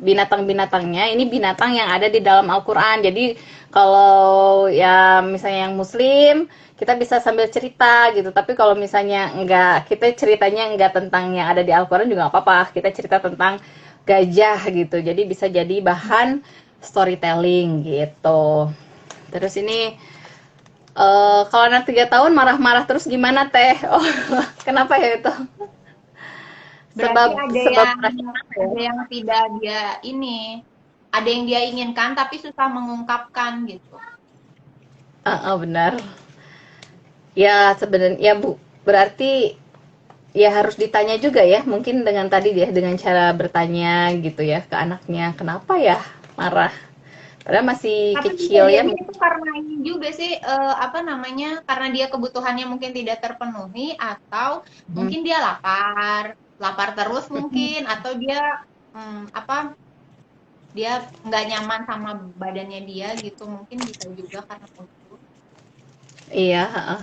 S1: Binatang-binatangnya ini binatang yang ada di dalam Al-Qur'an. Jadi kalau ya misalnya yang muslim, kita bisa sambil cerita gitu. Tapi kalau misalnya enggak, kita ceritanya enggak tentang yang ada di Al-Qur'an juga nggak apa-apa. Kita cerita tentang gajah gitu. Jadi bisa jadi bahan storytelling gitu. Terus ini kalau anak 3 tahun marah-marah terus gimana Teh? Oh, kenapa ya itu?
S2: Berarti
S1: Sebab marahnya apa ya?
S2: ada yang tidak dia ini, ada yang dia inginkan tapi susah mengungkapkan gitu.
S1: Benar. Ya sebenarnya ya Bu, berarti ya harus ditanya juga ya, mungkin dengan tadi dia dengan cara bertanya gitu ya ke anaknya, kenapa ya marah? Padahal masih
S2: Tapi bisa
S1: kecil ya.
S2: jadi itu karena ini juga sih, apa namanya, karena dia kebutuhannya mungkin tidak terpenuhi atau
S1: Hmm.
S2: mungkin dia lapar, lapar terus mungkin, atau dia apa, dia nggak nyaman sama badannya dia gitu, mungkin bisa juga karena itu.
S1: Iya, heeh.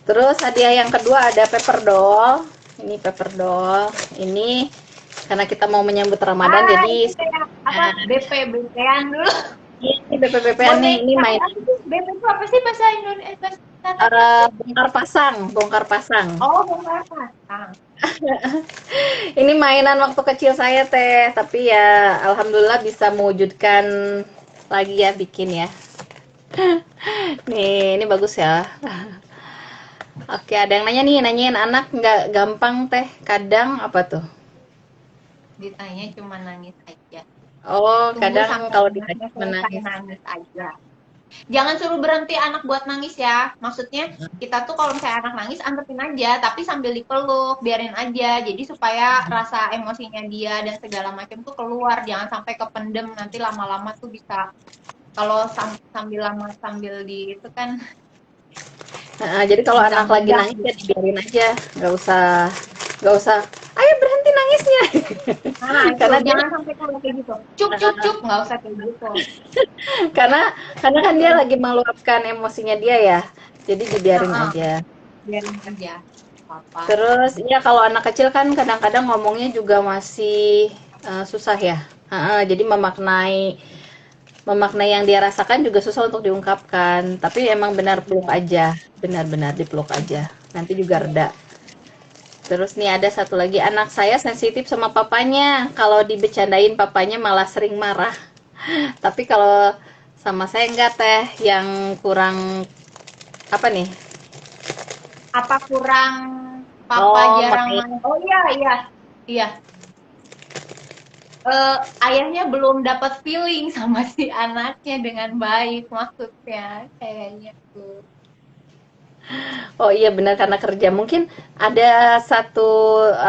S1: Terus hadiah yang kedua ada paper doll. Ini paper doll. Ini karena kita mau menyambut Ramadan
S2: Ah,
S1: jadi
S2: ini kayak apa,
S1: nah,
S2: BP-BP-an dulu.
S1: ini BPBP-an nih, ini
S2: Boneka
S1: main
S2: apa sih? BP itu apa sih bahasa Indonesia, bahasa katanya?
S1: bongkar pasang, bongkar pasang.
S2: Oh, bongkar pasang.
S1: Ini mainan waktu kecil saya Teh, tapi ya alhamdulillah bisa mewujudkan lagi ya bikin ya. Nih, ini bagus ya. Oke, ada yang nanya nih, nanyain anak nggak gampang Teh. Kadang apa tuh?
S2: Ditanya cuma nangis aja.
S1: Oh,
S2: Tunggu
S1: kadang
S2: sampai
S1: kalau
S2: anaknya
S1: ditanya
S2: selesai
S1: menangis.
S2: nangis aja. Jangan suruh berhenti anak buat nangis ya. Maksudnya kita tuh kalau misalnya anak nangis antepin aja, tapi sambil dipeluk, biarin aja. Jadi supaya rasa emosinya dia dan segala macam tuh keluar, jangan sampai kependem. Nanti lama-lama tuh bisa kalau sambil lama sambil di itu kan
S1: Nah, jadi kalau
S2: bisa
S1: anak lagi
S2: meledak
S1: nangis ya
S2: gitu.
S1: dibiarin aja, nggak usah. Ayo berhenti nangisnya,
S2: Nah, itu
S1: karena dia
S2: jangan sampai kalau kayak gitu. Cup cup cup nggak usah kayak gitu.
S1: karena karena kan dia lagi meluapkan emosinya dia ya, jadi dibiarin
S2: Heeh,
S1: aja.
S2: biarin aja. Apa?
S1: Terus ya kalau anak kecil kan kadang-kadang ngomongnya juga masih susah ya. Jadi memaknai memaknai yang dia rasakan juga susah untuk diungkapkan. Tapi emang benar peluk
S2: Iya,
S1: aja, benar-benar dipeluk aja. Nanti juga reda.
S2: iya.
S1: Terus nih ada satu lagi, anak saya sensitif sama papanya. Kalau dibecandain papanya malah sering marah. Tapi kalau sama saya enggak Teh, yang kurang apa nih?
S2: Apa kurang papa
S1: Oh,
S2: jarang
S1: main.
S2: main? Oh iya, iya. Iya. Ayahnya belum dapat feeling sama si anaknya dengan baik maksudnya kayaknya tuh.
S1: Oh iya benar karena kerja. Mungkin ada satu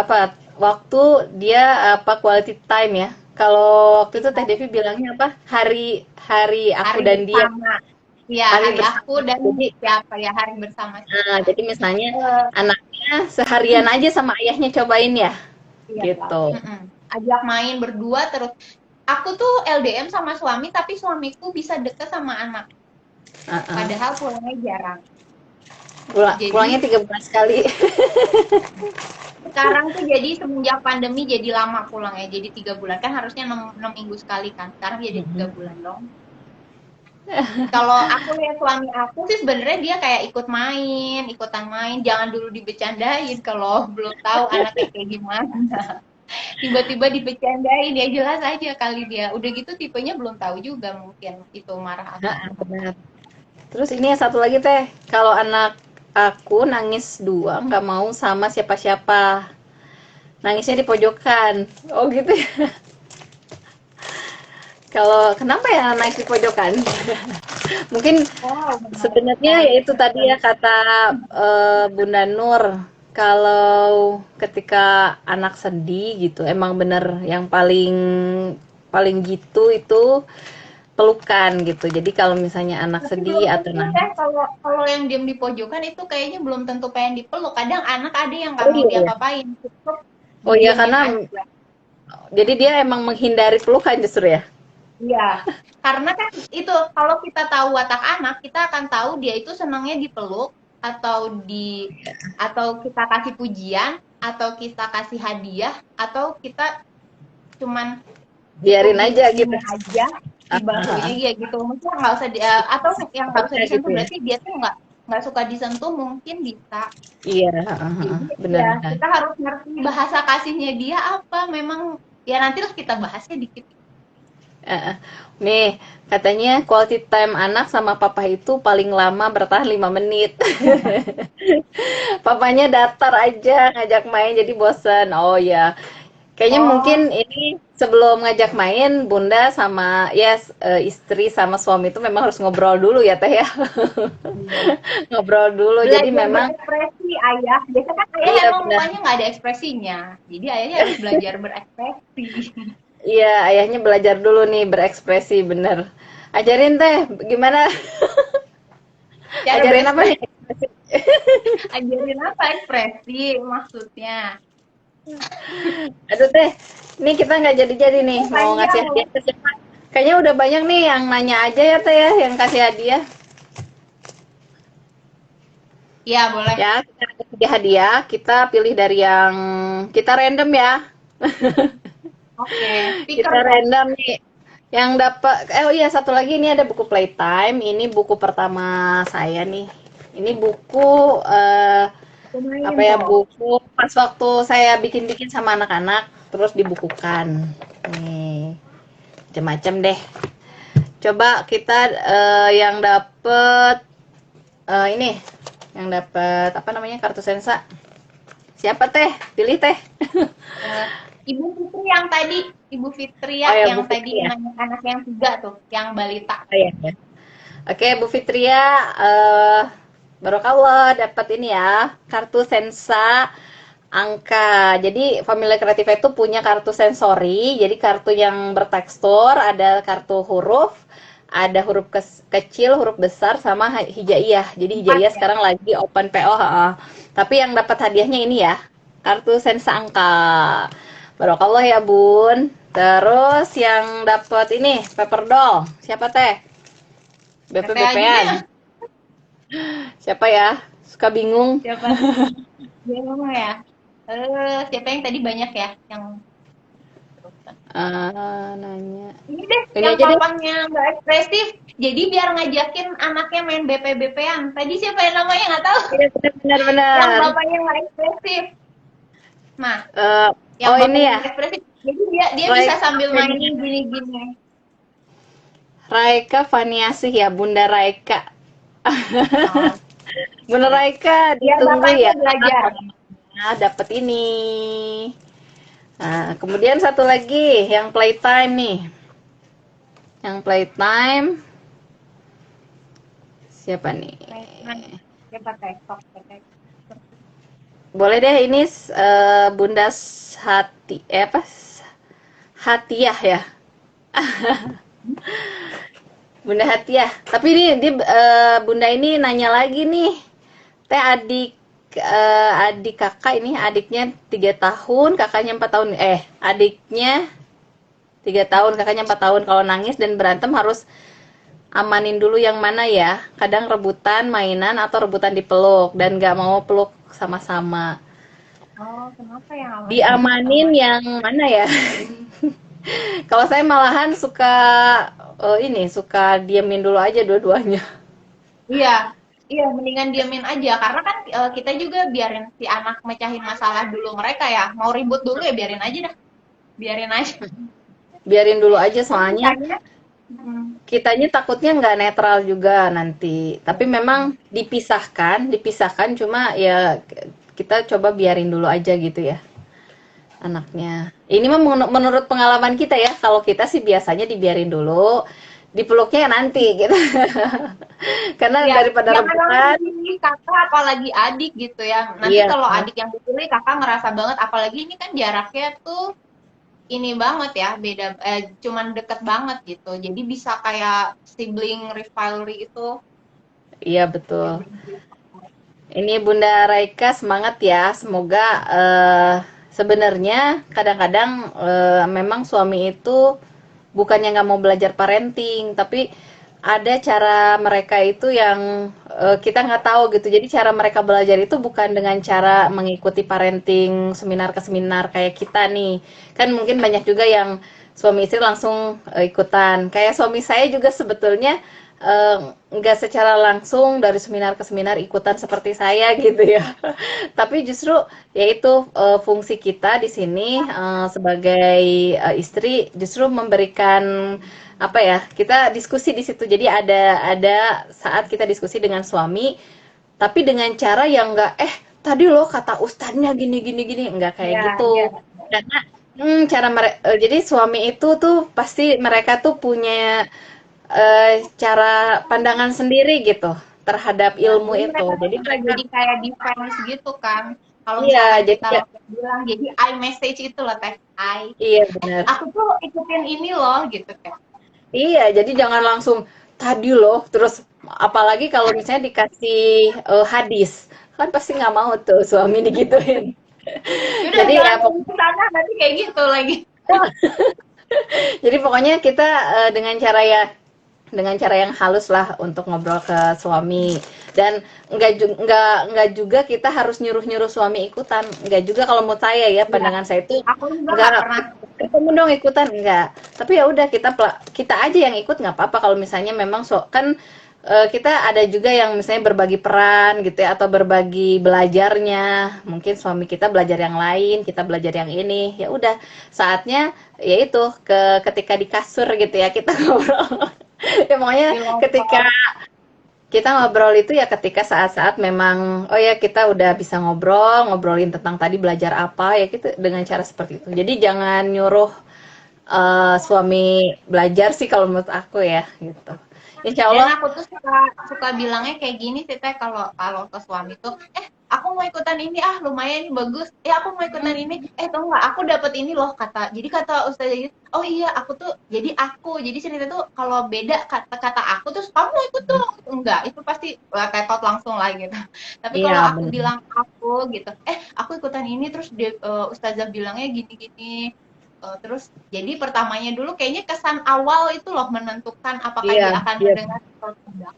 S1: apa waktu dia apa quality time ya. Kalau waktu itu Teh
S2: Iya,
S1: Devi bilangnya apa? Hari hari aku
S2: hari
S1: dan dia,
S2: bersama. Iya,
S1: hari
S2: hari aku
S1: bersama.
S2: dan
S1: Jadi
S2: siapa ya, hari bersama siapa.
S1: jadi misalnya
S2: Eh,
S1: anaknya seharian aja sama ayahnya cobain ya,
S2: iya,
S1: gitu.
S2: mm-mm. Ajak main berdua terus. Aku tuh LDM sama suami, tapi suamiku bisa deket sama anak.
S1: Heeh.
S2: Padahal pulangnya jarang.
S1: Pulangnya
S2: Jadi
S1: 3 bulan sekali.
S2: sekarang tuh jadi semenjak pandemi jadi lama pulangnya. Jadi 3 bulan kan harusnya 6 minggu sekali kan. Sekarang jadi 3 bulan dong. Kalau aku lihat suami aku sih sebenarnya dia kayak ikut main, ikutan main. Jangan dulu dibecandain kalau belum tahu anaknya kayak gimana. Tiba-tiba dibecandain, ya jelas aja kali dia. Udah gitu tipenya belum tahu juga mungkin itu marah atau
S1: Nah,
S2: apa.
S1: benar. Terus ini yang satu lagi teh, kalau anak aku nangis dua nggak mau sama siapa-siapa, nangisnya di pojokan. Oh gitu ya. Kalau kenapa ya naik di pojokan? Mungkin
S2: Wow, menarik
S1: sebenarnya
S2: sekali.
S1: ya itu tadi ya kata Bunda Nur, kalau ketika anak sedih gitu, emang bener yang paling paling gitu itu pelukan gitu. Jadi kalau misalnya anak
S2: Tapi
S1: sedih
S2: belum
S1: atau
S2: tentu
S1: nangis,
S2: kan kalau kalau yang diem di pojokan itu kayaknya belum tentu pengen dipeluk. Kadang anak ada yang nggak
S1: oh
S2: mau
S1: iya ya,
S2: diapa-apain, cukup
S1: oh iya
S2: didiemin
S1: karena
S2: aja.
S1: jadi dia emang menghindari pelukan justru ya.
S2: Iya, karena kan itu kalau kita tahu watak anak, kita akan tahu dia itu senangnya dipeluk atau atau kita kasih pujian atau kita kasih hadiah atau kita cuman cukup
S1: Biarin aja
S2: duduk
S1: gitu.
S2: gini aja di
S1: Ah, ah,
S2: bahunya
S1: ah.
S2: ya gitu. Mungkin nggak usah atau yang nggak usah
S1: Aja gitu
S2: disentuh
S1: ya.
S2: berarti dia tuh nggak suka disentuh mungkin bisa.
S1: Iya, ah, ah, ah.
S2: Jadi ya
S1: Benar-benar.
S2: kita harus ngerti bahasa kasihnya dia apa. Memang ya nanti terus kita bahasnya dikit.
S1: Heeh. Nih, katanya quality time anak sama papa itu paling lama bertahan 5 menit. Papanya datar aja ngajak main jadi bosen. Oh ya, kayaknya mungkin
S2: Oh,
S1: ini sebelum ngajak main, Bunda sama ya istri sama suami itu memang harus ngobrol dulu ya Teh ya.
S2: iya.
S1: Ngobrol dulu. Jadi
S2: Belajar
S1: memang
S2: berekspresi ayah. Biasanya kan ayah
S1: iya
S2: emang
S1: benar.
S2: mukanya nggak ada ekspresinya. Jadi ayahnya harus belajar berekspresi.
S1: Iya, ayahnya belajar dulu nih berekspresi bener. Ajarin Teh, gimana?
S2: Cara
S1: Ajarin apa nih?
S2: berekspresi, ajarin apa ekspresi maksudnya.
S1: Aduh Teh, ini kita nggak jadi-jadi nih
S2: Oh,
S1: mau ngasih
S2: panjang
S1: hadiah
S2: loh.
S1: ke siapa? Kayaknya udah banyak nih yang nanya aja ya Teh ya, yang kasih hadiah.
S2: Iya, boleh.
S1: Ya, kita kasih hadiah, kita pilih dari yang kita random ya.
S2: Oke, speaker
S1: Kita
S2: ya.
S1: random nih. Yang dapat oh iya satu lagi ini ada buku Playtime. Ini buku pertama saya nih. Ini buku apa
S2: Lumayan
S1: ya
S2: tuh.
S1: buku pas waktu saya bikin-bikin sama anak-anak terus dibukukan. Nih, macam-macam deh. Coba kita yang dapet ini, yang dapet apa namanya kartu sensa. Siapa Teh? Pilih Teh.
S2: Eh, Ibu Fitri yang tadi, Ibu Fitria
S1: Oh ya
S2: yang
S1: Bu
S2: tadi
S1: Fitri ya.
S2: nanya anak yang tiga tuh, yang balita.
S1: Oh ya. Ya. Oke Bu Fitria, barokallah dapat ini ya kartu sensa angka. Jadi Family Kreatif itu punya kartu sensori, jadi kartu yang bertekstur, ada kartu huruf, ada huruf kecil, huruf besar, sama hijaiyah. Jadi
S2: Empat
S1: hijaiyah
S2: ya.
S1: sekarang lagi open PO. Tapi yang dapat hadiahnya ini ya, kartu sensa angka. Barokallah ya Bun. Terus yang dapat ini paper doll. Siapa Teh?
S2: TTA juga ya?
S1: BP-BPan. Siapa ya? Suka bingung.
S2: Siapa? Dia ngomong ya. Siapa yang tadi banyak ya? Yang
S1: Nanya.
S2: ini deh,
S1: Ini
S2: yang
S1: aja deh.
S2: papanya nggak ekspresif. Jadi biar ngajakin anaknya main BP-BP-an. Tadi siapa yang namanya nggak tahu.
S1: Iya, benar
S2: Yang
S1: benar.
S2: bapaknya nggak ekspresif. Nah,
S1: Eh,
S2: yang
S1: oh ini
S2: bapaknya
S1: ya,
S2: nggak ekspresif. Jadi dia bisa
S1: Raika
S2: sambil main
S1: Fania-
S2: gini-gini.
S1: Raika Faniasih ya, Bunda Raika.
S2: Oh,
S1: Bunda
S2: ya.
S1: Raika
S2: Biar
S1: ditunggu
S2: bapaknya
S1: ya.
S2: belajar.
S1: Nah, dapat ini. Nah, kemudian satu lagi yang playtime nih. Yang playtime siapa nih?
S2: Nah, siapa TikTok?
S1: Boleh deh ini Bunda Hati apa? Hatiah ya. Bunda Hatiah. Tapi ini dia Bunda ini nanya lagi nih. Teh adik kakak ini adiknya 3 tahun, kakaknya 4 tahun. Adiknya 3 tahun, kakaknya 4 tahun. Kalau nangis dan berantem harus amanin dulu yang mana ya. Kadang rebutan mainan atau rebutan dipeluk dan nggak mau peluk sama-sama.
S2: Oh, kenapa yang aman dulu
S1: Diamanin
S2: sama?
S1: yang mana ya? Kalau saya malahan suka ini suka diemin dulu aja dua-duanya.
S2: Iya, Iya, mendingan diamin aja karena kan kita juga biarin si anak mecahin masalah dulu mereka ya. Mau ribut dulu ya biarin aja dah. Biarin aja.
S1: Biarin dulu aja
S2: Kan
S1: soalnya
S2: kitanya,
S1: kitanya takutnya nggak netral juga nanti. Tapi memang dipisahkan cuma ya kita coba biarin dulu aja gitu ya anaknya. Ini mah menurut pengalaman kita ya, kalau kita sih biasanya dibiarin dulu, dipeluknya nanti gitu. Karena
S2: ya
S1: daripada
S2: jangan langsung
S1: rebutan,
S2: pilih kakak apalagi adik gitu ya. Nanti
S1: iya,
S2: kalau adik yang dipilih kakak ngerasa banget, apalagi ini kan jaraknya tuh ini banget ya, beda, cuman deket banget gitu. Jadi bisa kayak sibling rivalry itu.
S1: iya betul. Ini Bunda Raika semangat ya. Semoga sebenarnya kadang-kadang memang suami itu bukannya nggak mau belajar parenting, tapi ada cara mereka itu yang kita nggak tahu gitu. Jadi cara mereka belajar itu bukan dengan cara mengikuti parenting seminar ke seminar kayak kita nih. Kan mungkin banyak juga yang suami istri langsung ikutan. Kayak suami saya juga sebetulnya eh, nggak secara langsung dari seminar ke seminar ikutan seperti saya gitu ya. Tapi justru yaitu fungsi kita di sini sebagai istri justru memberikan apa ya, kita diskusi di situ. Jadi ada saat kita diskusi dengan suami, tapi dengan cara yang enggak tadi loh kata ustadznya gini gini gini, enggak kayak
S2: Ya, ya.
S1: gitu. Karena cara mereka jadi suami itu tuh pasti mereka tuh punya cara pandangan sendiri gitu terhadap
S2: Ya,
S1: ilmu
S2: jadi
S1: itu.
S2: mereka tuh
S1: Jadi
S2: juga
S1: mereka
S2: jadi kayak defense gitu kan. Kalau
S1: iya,
S2: misalkan
S1: jadi
S2: kita
S1: ya,
S2: langsung bilang, jadi I message itu loh, teh I.
S1: iya benar.
S2: Aku tuh ikutin ini loh, gitu kan.
S1: Iya, jadi jangan langsung tadi loh, terus apalagi kalau misalnya dikasih hadis, kan pasti nggak mau tuh suami digituin.
S2: Yaudah,
S1: Jadi ya,
S2: jangan ngomong ke sana, nanti kayak gitu lagi.
S1: jadi pokoknya kita dengan cara yang halus lah untuk ngobrol ke suami dan nggak juga kita harus nyuruh suami ikutan, nggak juga kalau menurut saya ya
S2: Iya,
S1: pandangan saya itu
S2: aku juga
S1: nggak
S2: nggak pernah.
S1: kamu dong ikutan enggak, tapi ya udah kita aja yang ikut nggak apa-apa kalau misalnya memang kan kita ada juga yang misalnya berbagi peran gitu ya atau berbagi belajarnya, mungkin suami kita belajar yang lain, kita belajar yang ini, ya udah saatnya yaitu ketika di kasur gitu ya kita ngobrol. Ya pokoknya
S2: Di
S1: ketika
S2: lompok.
S1: kita ngobrol itu ya ketika saat-saat memang oh ya kita udah bisa ngobrolin tentang tadi belajar apa ya kita dengan cara seperti itu. Jadi jangan nyuruh suami belajar sih kalau menurut aku ya gitu. Insya
S2: Dan
S1: Allah.
S2: aku tuh suka suka bilangnya kayak gini sih teh, kalau kalau ke suami tuh, aku mau ikutan ini, ah lumayan nih bagus, aku mau ikutan ini, tau nggak aku dapet ini loh, jadi kata ustazah gitu, oh iya jadi cerita tuh kalau beda kata kata aku terus kamu mau ikut dong, enggak itu pasti lah ketot langsung lah gitu. Tapi
S1: Iya
S2: kalau aku
S1: benar.
S2: bilang aku gitu, aku ikutan ini terus dia, ustazah bilangnya gini gini. Terus jadi pertamanya dulu kayaknya kesan awal itu loh menentukan apakah
S1: Iya,
S2: dia akan
S1: iya.
S2: mendengar atau tidak.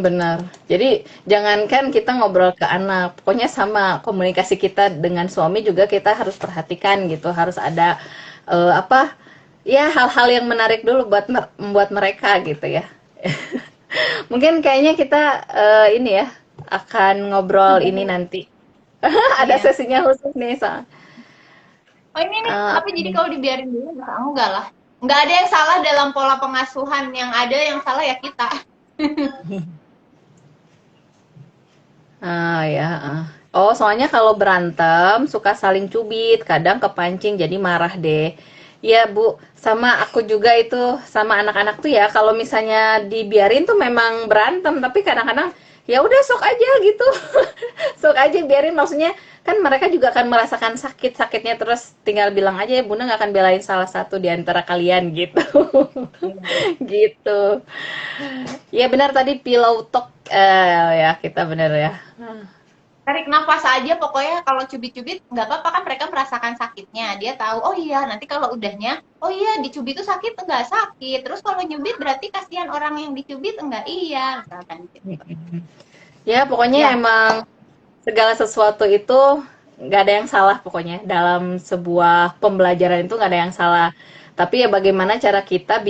S1: Benar. Jadi jangankan kita ngobrol ke anak, pokoknya sama komunikasi kita dengan suami juga kita harus perhatikan gitu, harus ada apa ya hal-hal yang menarik dulu buat membuat mereka gitu ya. Mungkin kayaknya kita ini ya akan ngobrol ini nanti. Ada
S2: Iya.
S1: sesinya khusus nih soal.
S2: Oh ini nih,
S1: Eh,
S2: tapi jadi kalau dibiarin dulu enggak lah. Enggak ada yang salah dalam pola pengasuhan, yang ada yang salah ya kita.
S1: ya. Oh, soalnya kalau berantem suka saling cubit, kadang kepancing jadi marah deh. Iya, Bu. Sama aku juga itu, sama anak-anak tuh ya, kalau misalnya dibiarin tuh memang berantem, tapi kadang-kadang ya udah sok aja gitu. Sok aja biarin maksudnya kan mereka juga akan merasakan sakitnya terus tinggal bilang aja ya Bunda nggak akan belain salah satu di antara kalian gitu. Gitu. Ya benar tadi pillow talk ya kita benar ya.
S2: Tarik nafas aja pokoknya, kalau cubit-cubit nggak apa-apa kan, mereka merasakan sakitnya. Dia tahu, oh iya nanti kalau udahnya, oh iya dicubit tuh sakit enggak sakit. Terus kalau nyubit berarti kasihan orang yang dicubit enggak, iya misalkan gitu.
S1: Ya pokoknya
S2: Ya,
S1: emang segala sesuatu itu nggak ada yang salah pokoknya dalam sebuah pembelajaran itu nggak ada yang salah. Tapi ya bagaimana cara kita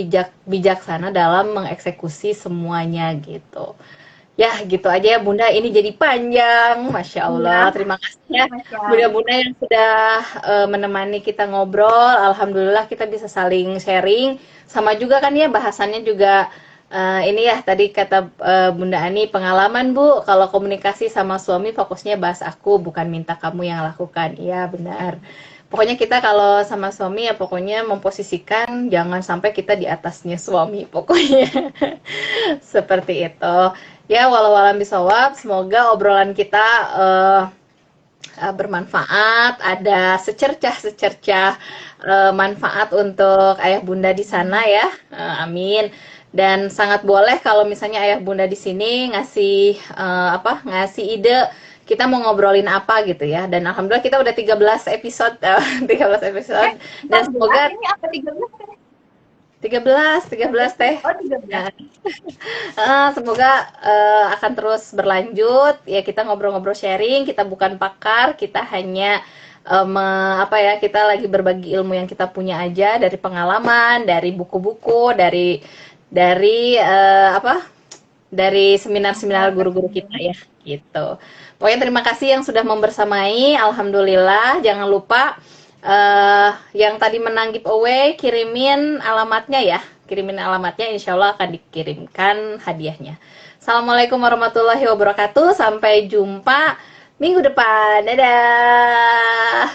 S1: bijaksana dalam mengeksekusi semuanya gitu. Ya, gitu aja ya Bunda. Ini jadi panjang. Masya Allah.
S2: Iya,
S1: Terima kasih ya
S2: Masya Allah.
S1: Bunda-Bunda yang sudah menemani kita ngobrol. Alhamdulillah kita bisa saling sharing. Sama juga kan ya bahasannya juga ini ya tadi kata Bunda Ani pengalaman Bu. Kalau komunikasi sama suami fokusnya bahas aku, bukan minta kamu yang lakukan. Iya benar. Pokoknya kita kalau sama suami ya pokoknya memposisikan jangan sampai kita di atasnya suami. Pokoknya seperti itu. Ya, walau alam bisawab, semoga obrolan kita bermanfaat, ada secercah-secercah manfaat untuk ayah bunda di sana ya. Amin. Dan sangat boleh kalau misalnya ayah bunda di sini ngasih ngasih ide kita mau ngobrolin apa gitu ya. Dan alhamdulillah kita udah 13 episode 13 episode dan
S2: 14
S1: semoga
S2: ini apa 13?
S1: 13 teh.
S2: Oh, 13.
S1: Semoga akan terus berlanjut ya kita ngobrol-ngobrol sharing, kita bukan pakar, kita hanya kita lagi berbagi ilmu yang kita punya aja dari pengalaman, dari buku-buku, dari seminar-seminar guru-guru kita ya gitu. Pokoknya terima kasih yang sudah membersamai, alhamdulillah. Jangan lupa yang tadi menang giveaway kirimin alamatnya insya Allah akan dikirimkan hadiahnya. Assalamualaikum warahmatullahi wabarakatuh, sampai jumpa minggu depan, dadah.